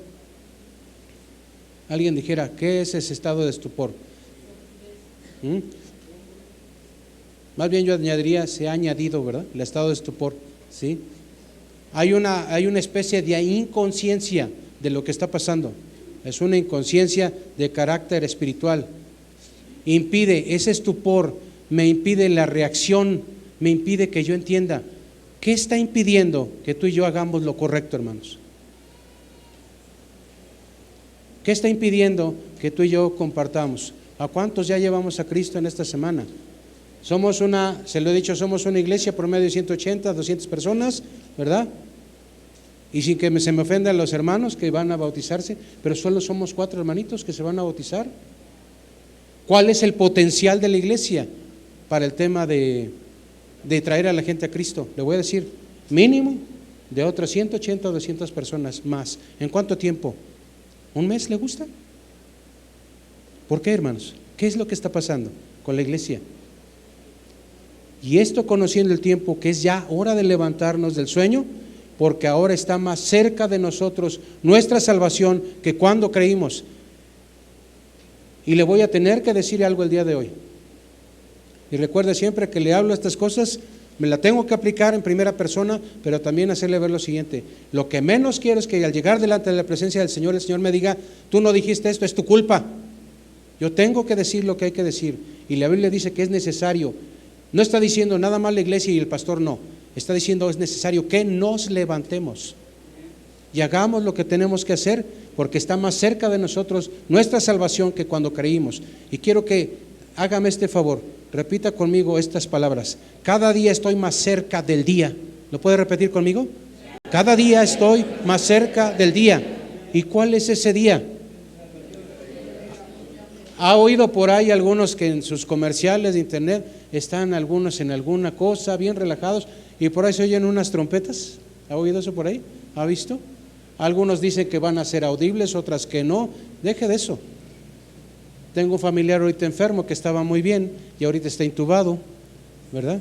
Alguien dijera, ¿qué es ese estado de estupor? Más bien yo añadiría, se ha añadido, ¿verdad? El estado de estupor, ¿sí? Hay una especie de inconsciencia de lo que está pasando. Es una inconsciencia de carácter espiritual. Impide ese estupor, me impide la reacción, me impide que yo entienda. ¿Qué está impidiendo que tú y yo hagamos lo correcto, hermanos? ¿Qué está impidiendo que tú y yo compartamos? ¿A cuántos ya llevamos a Cristo en esta semana? Somos se lo he dicho, somos una iglesia por medio de 180, 200 personas, ¿verdad? Y sin que se me ofendan los hermanos que van a bautizarse, pero solo somos 4 hermanitos que se van a bautizar. ¿Cuál es el potencial de la iglesia para el tema de traer a la gente a Cristo? Le voy a decir, mínimo de otras 180 o 200 personas más. ¿En cuánto tiempo? ¿Un mes le gusta? ¿Por qué, hermanos? ¿Qué es lo que está pasando con la iglesia? Y esto conociendo el tiempo, que es ya hora de levantarnos del sueño, porque ahora está más cerca de nosotros nuestra salvación que cuando creímos. Y le voy a tener que decir algo el día de hoy. Y recuerde siempre que le hablo estas cosas, me la tengo que aplicar en primera persona, pero también hacerle ver lo siguiente: lo que menos quiero es que al llegar delante de la presencia del Señor, el Señor me diga, tú no dijiste esto, es tu culpa. Yo tengo que decir lo que hay que decir, y la Biblia dice que es necesario. No está diciendo nada más la iglesia y el pastor no, está diciendo es necesario que nos levantemos y hagamos lo que tenemos que hacer, porque está más cerca de nosotros nuestra salvación que cuando creímos. Y quiero que hágame este favor, repita conmigo estas palabras: cada día estoy más cerca del día. ¿Lo puede repetir conmigo? Cada día estoy más cerca del día. ¿Y cuál es ese día? ¿Ha oído por ahí algunos que en sus comerciales de internet están algunos en alguna cosa bien relajados y por ahí se oyen unas trompetas? ¿Ha oído eso por ahí? ¿Ha visto? Algunos dicen que van a ser audibles, otras que no. Deje de eso. Tengo un familiar ahorita enfermo que estaba muy bien y ahorita está intubado, ¿verdad?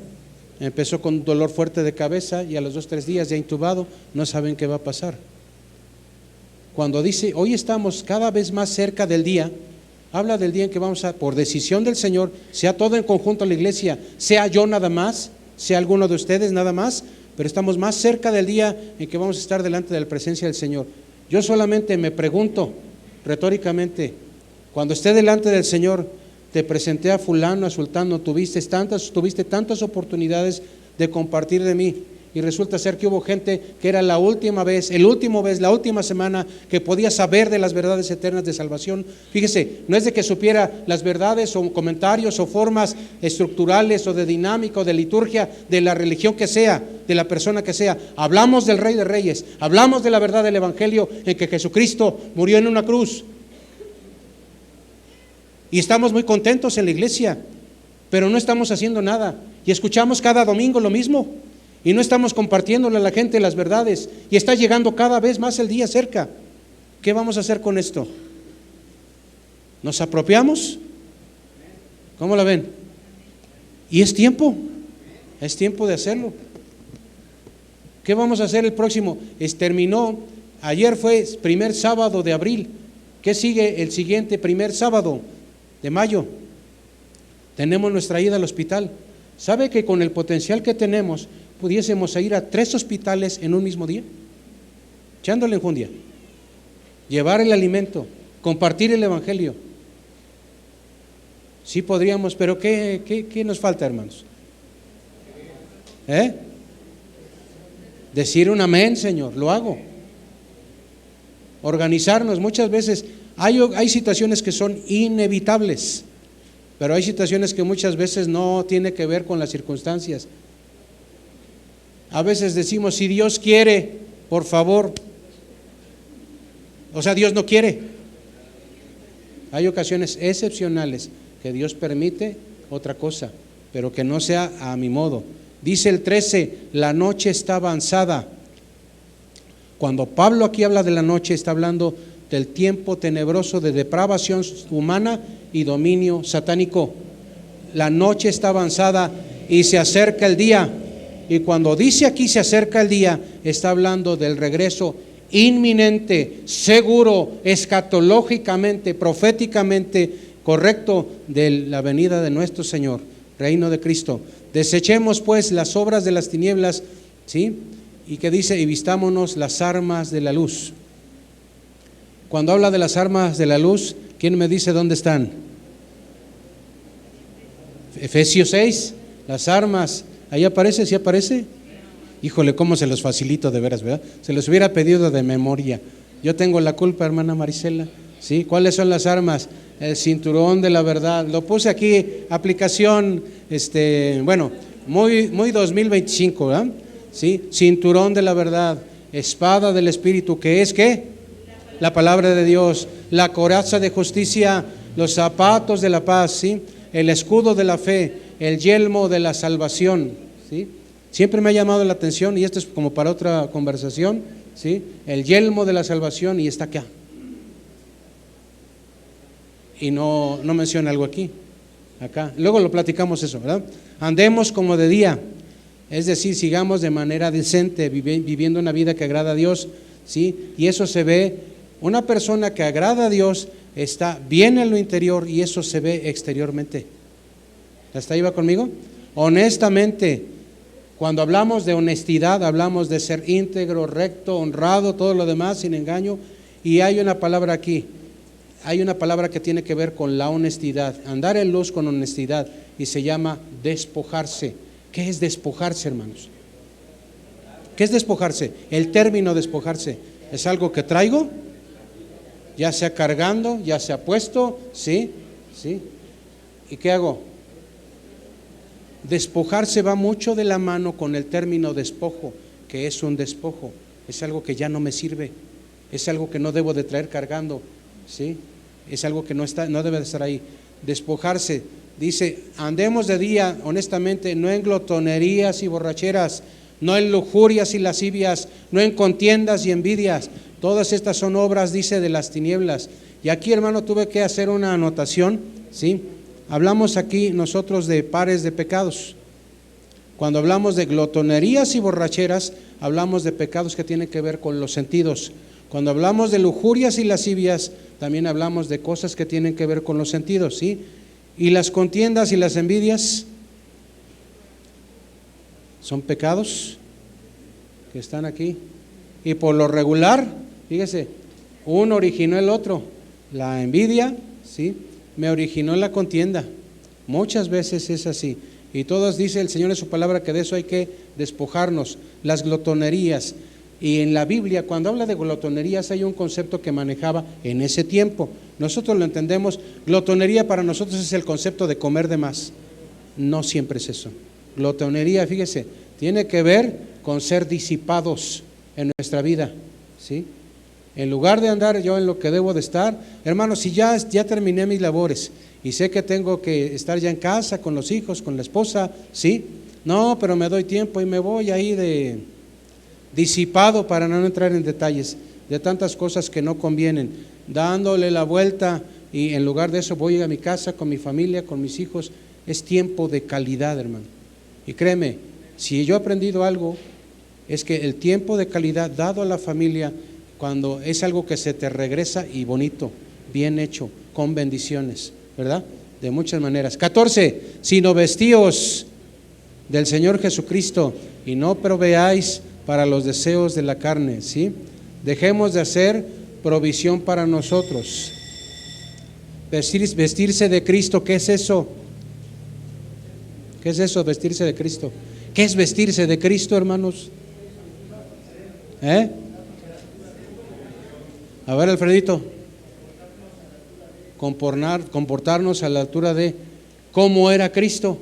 Empezó con dolor fuerte de cabeza y a los 2 o 3 días ya intubado, no saben qué va a pasar. Cuando dice, hoy estamos cada vez más cerca del día, habla del día en que vamos a, por decisión del Señor, sea todo en conjunto la iglesia, sea yo nada más, sea alguno de ustedes nada más, pero estamos más cerca del día en que vamos a estar delante de la presencia del Señor. Yo solamente me pregunto, retóricamente, cuando esté delante del Señor, te presenté a fulano, a sultano, tuviste tantas oportunidades de compartir de mí, y resulta ser que hubo gente que era la última vez, la última semana que podía saber de las verdades eternas de salvación. Fíjese, no es de que supiera las verdades o comentarios o formas estructurales o de dinámica o de liturgia de la religión que sea, de la persona que sea. Hablamos del Rey de Reyes, hablamos de la verdad del Evangelio en que Jesucristo murió en una cruz. Y estamos muy contentos en la iglesia, pero no estamos haciendo nada. Y escuchamos cada domingo lo mismo. Y no estamos compartiéndole a la gente las verdades. Y está llegando cada vez más el día cerca. ¿Qué vamos a hacer con esto? ¿Nos apropiamos? ¿Cómo la ven? Y es tiempo de hacerlo. ¿Qué vamos a hacer el próximo? Terminó, ayer fue primer sábado de abril. ¿Qué sigue el siguiente primer sábado de mayo? Tenemos nuestra ida al hospital. ¿Sabe que con el potencial que tenemos pudiésemos ir a 3 hospitales en un mismo día? Echándole enjundia, llevar el alimento, compartir el Evangelio. Sí podríamos, pero ¿qué nos falta, hermanos? Decir un amén, Señor, lo hago. Organizarnos. Muchas veces hay situaciones que son inevitables, pero hay situaciones que muchas veces no tiene que ver con las circunstancias. A veces decimos, si Dios quiere, por favor. O sea, Dios no quiere. Hay ocasiones excepcionales que Dios permite otra cosa, pero que no sea a mi modo. Dice el 13, la noche está avanzada. Cuando Pablo aquí habla de la noche, está hablando del tiempo tenebroso de depravación humana y dominio satánico. La noche está avanzada y se acerca el día. Y cuando dice aquí se acerca el día, está hablando del regreso inminente, seguro, escatológicamente, proféticamente correcto de la venida de nuestro Señor, reino de Cristo. Desechemos pues las obras de las tinieblas, ¿sí? Y que dice, y vistámonos las armas de la luz. Cuando habla de las armas de la luz, ¿quién me dice dónde están? Efesios 6, las armas. ¿Ahí aparece? ¿Sí aparece? Híjole, cómo se los facilito de veras, ¿verdad? Se los hubiera pedido de memoria. Yo tengo la culpa, hermana Marisela. ¿Sí? ¿Cuáles son las armas? El cinturón de la verdad. Lo puse aquí, aplicación, muy 2025, ¿verdad? ¿Sí? Cinturón de la verdad, espada del Espíritu, que es ¿qué? La palabra de Dios, la coraza de justicia, los zapatos de la paz, ¿sí? El escudo de la fe, el yelmo de la salvación, ¿sí? Siempre me ha llamado la atención, y esto es como para otra conversación, ¿sí? El yelmo de la salvación, y está acá. Y no menciona algo aquí, acá. Luego lo platicamos eso, ¿verdad? Andemos como de día, es decir, sigamos de manera decente, viviendo una vida que agrada a Dios, ¿sí? Y eso se ve, una persona que agrada a Dios está bien en lo interior y eso se ve exteriormente. ¿Hasta ahí va conmigo? Honestamente, cuando hablamos de honestidad, hablamos de ser íntegro, recto, honrado, todo lo demás, sin engaño, y hay una palabra aquí. Hay una palabra que tiene que ver con la honestidad, andar en luz con honestidad, y se llama despojarse. ¿Qué es despojarse, hermanos? ¿Qué es despojarse? El término despojarse es algo que traigo, ya sea cargando, ya sea puesto, ¿sí? ¿Sí? ¿Y qué hago? Despojarse va mucho de la mano con el término despojo, que es un despojo, es algo que ya no me sirve, es algo que no debo de traer cargando, ¿sí? Es algo que no debe de estar ahí. Despojarse, dice, andemos de día, honestamente, no en glotonerías y borracheras, no en lujurias y lascivias, no en contiendas y envidias. Todas estas son obras, dice, de las tinieblas. Y aquí, hermano, tuve que hacer una anotación, ¿sí? Hablamos aquí nosotros de pares de pecados. Cuando hablamos de glotonerías y borracheras, hablamos de pecados que tienen que ver con los sentidos. Cuando hablamos de lujurias y lascivias, también hablamos de cosas que tienen que ver con los sentidos, ¿sí? Y las contiendas y las envidias son pecados que están aquí. Y por lo regular, fíjese, uno originó el otro. La envidia, ¿sí?, me originó en la contienda. Muchas veces es así. Y todos, dice el Señor en su palabra, que de eso hay que despojarnos. Las glotonerías. Y en la Biblia, cuando habla de glotonerías, hay un concepto que manejaba en ese tiempo. Nosotros lo entendemos. Glotonería para nosotros es el concepto de comer de más. No siempre es eso. Glotonería, fíjese, tiene que ver con ser disipados en nuestra vida, ¿sí? En lugar de andar yo en lo que debo de estar, hermanos, si ya terminé mis labores y sé que tengo que estar ya en casa con los hijos, con la esposa, ¿sí? No, pero me doy tiempo y me voy ahí de disipado, para no entrar en detalles de tantas cosas que no convienen, dándole la vuelta, y en lugar de eso voy a mi casa con mi familia, con mis hijos. Es tiempo de calidad, hermano. Y créeme, si yo he aprendido algo, es que el tiempo de calidad dado a la familia, cuando es algo que se te regresa y bonito, bien hecho, con bendiciones, ¿verdad? De muchas maneras. 14, sino vestíos del Señor Jesucristo y no proveáis para los deseos de la carne, ¿sí? Dejemos de hacer provisión para nosotros. Vestirse de Cristo, ¿qué es eso? ¿Qué es eso, vestirse de Cristo? ¿Qué es vestirse de Cristo, hermanos? A ver, Alfredito. Comportarnos a la altura de cómo era Cristo.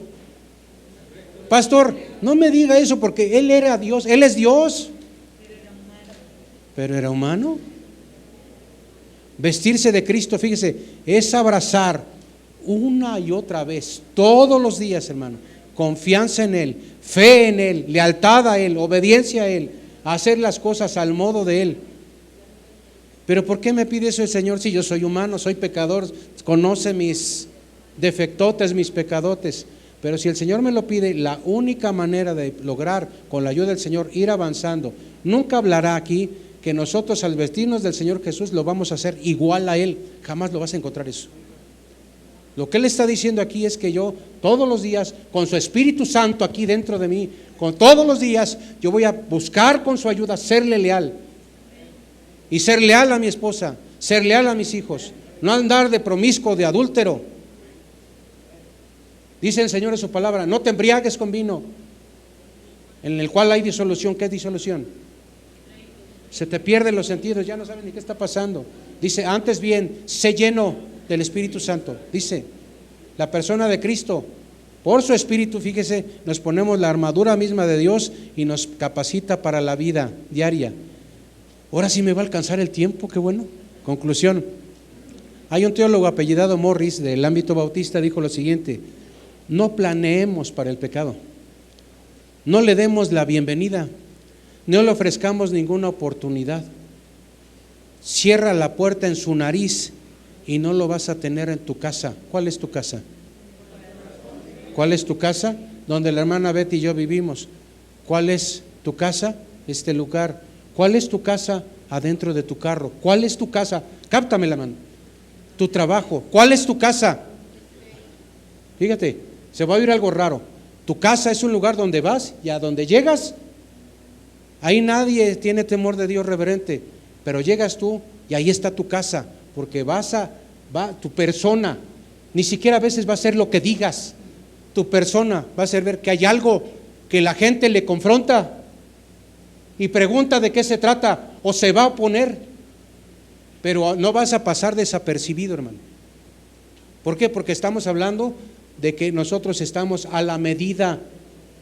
Pastor, no me diga eso, porque Él era Dios, Él es Dios, pero era humano. Vestirse de Cristo, fíjese, es abrazar una y otra vez, todos los días, hermano, confianza en Él, fe en Él, lealtad a Él, obediencia a Él, hacer las cosas al modo de Él. Pero ¿por qué me pide eso el Señor si yo soy humano, soy pecador, conoce mis defectotes, mis pecadotes? Pero si el Señor me lo pide, la única manera de lograr, con la ayuda del Señor, ir avanzando, nunca hablará aquí que nosotros al vestirnos del Señor Jesús lo vamos a hacer igual a Él. Jamás lo vas a encontrar eso. Lo que Él está diciendo aquí es que yo todos los días, con su Espíritu Santo aquí dentro de mí, con todos los días, yo voy a buscar con su ayuda serle leal. Y ser leal a mi esposa, ser leal a mis hijos, no andar de promiscuo, de adúltero. Dice el Señor en su palabra, no te embriagues con vino, en el cual hay disolución. ¿Qué es disolución? Se te pierden los sentidos, ya no sabes ni qué está pasando. Dice, antes bien, sé lleno del Espíritu Santo. Dice, la persona de Cristo, por su Espíritu, fíjese, nos ponemos la armadura misma de Dios y nos capacita para la vida diaria. Ahora sí me va a alcanzar el tiempo, qué bueno. Conclusión. Hay un teólogo apellidado Morris del ámbito bautista, dijo lo siguiente: no planeemos para el pecado, no le demos la bienvenida, no le ofrezcamos ninguna oportunidad. Cierra la puerta en su nariz y no lo vas a tener en tu casa. ¿Cuál es tu casa? ¿Cuál es tu casa? Donde la hermana Betty y yo vivimos. ¿Cuál es tu casa? Este lugar. ¿Cuál es tu casa? Adentro de tu carro. ¿Cuál es tu casa? Cáptame la mano. Tu trabajo. ¿Cuál es tu casa? Fíjate, se va a oír algo raro. Tu casa es un lugar donde vas y a donde llegas, ahí nadie tiene temor de Dios reverente, pero llegas tú y ahí está tu casa, porque va tu persona, ni siquiera a veces va a ser lo que digas, tu persona va a ser ver que hay algo que la gente le confronta y pregunta de qué se trata o se va a oponer, pero no vas a pasar desapercibido, hermano. ¿Por qué? Porque estamos hablando de que nosotros estamos a la medida,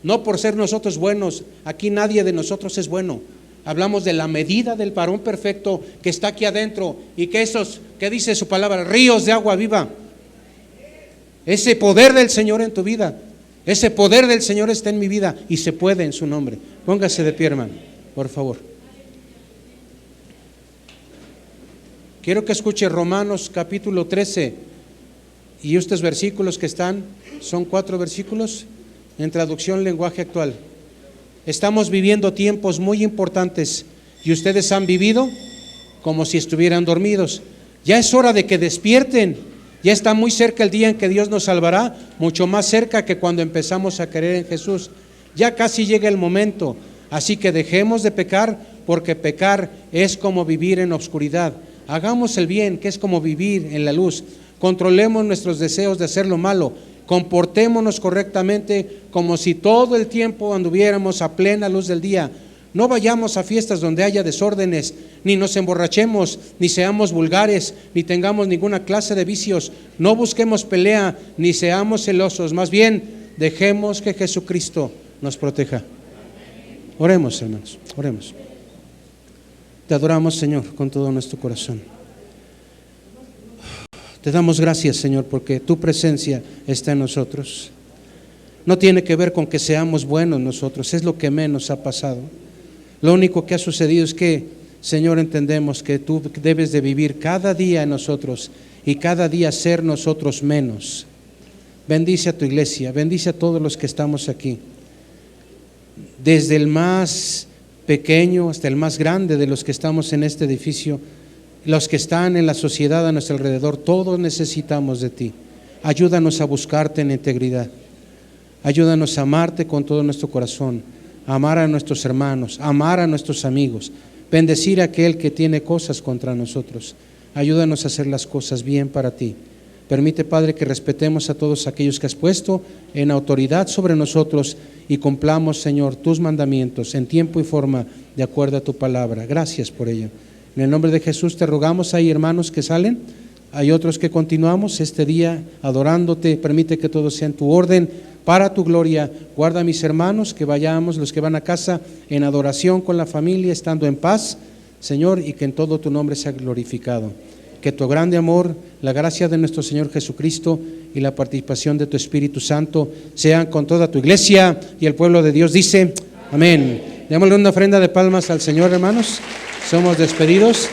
no por ser nosotros buenos, aquí nadie de nosotros es bueno. Hablamos de la medida del varón perfecto que está aquí adentro y que esos, que dice su palabra, ríos de agua viva. Ese poder del Señor en tu vida, ese poder del Señor está en mi vida y se puede en su nombre. Póngase de pie, hermano, por favor. Quiero que escuche Romanos capítulo 13 y estos versículos que están, son 4 versículos en traducción lenguaje actual. Estamos viviendo tiempos muy importantes y ustedes han vivido como si estuvieran dormidos. Ya es hora de que despierten. Ya está muy cerca el día en que Dios nos salvará, mucho más cerca que cuando empezamos a creer en Jesús. Ya casi llega el momento, así que dejemos de pecar, porque pecar es como vivir en obscuridad. Hagamos el bien, que es como vivir en la luz. Controlemos nuestros deseos de hacer lo malo. Comportémonos correctamente como si todo el tiempo anduviéramos a plena luz del día. No vayamos a fiestas donde haya desórdenes, ni nos emborrachemos, ni seamos vulgares, ni tengamos ninguna clase de vicios. No busquemos pelea, ni seamos celosos. Más bien, dejemos que Jesucristo nos proteja. Oremos, hermanos, oremos. Te adoramos, Señor, con todo nuestro corazón. Te damos gracias, Señor, porque tu presencia está en nosotros. No tiene que ver con que seamos buenos nosotros, es lo que menos ha pasado. Lo único que ha sucedido es que, Señor, entendemos que tú debes de vivir cada día en nosotros y cada día ser nosotros menos. Bendice a tu iglesia, bendice a todos los que estamos aquí, desde el más pequeño hasta el más grande de los que estamos en este edificio. Los que están en la sociedad a nuestro alrededor, todos necesitamos de ti. Ayúdanos a buscarte en integridad. Ayúdanos a amarte con todo nuestro corazón, a amar a nuestros hermanos, a amar a nuestros amigos, bendecir a aquel que tiene cosas contra nosotros. Ayúdanos a hacer las cosas bien para ti. Permite, Padre, que respetemos a todos aquellos que has puesto en autoridad sobre nosotros y cumplamos, Señor, tus mandamientos en tiempo y forma de acuerdo a tu palabra. Gracias por ello. En el nombre de Jesús te rogamos. Hay hermanos que salen, hay otros que continuamos este día adorándote. Permite que todo sea en tu orden, para tu gloria. Guarda a mis hermanos, que vayamos, los que van a casa, en adoración con la familia, estando en paz, Señor, y que en todo tu nombre sea glorificado. Que tu grande amor, la gracia de nuestro Señor Jesucristo y la participación de tu Espíritu Santo sean con toda tu iglesia, y el pueblo de Dios dice amén. Démosle una ofrenda de palmas al Señor, hermanos. Somos despedidos.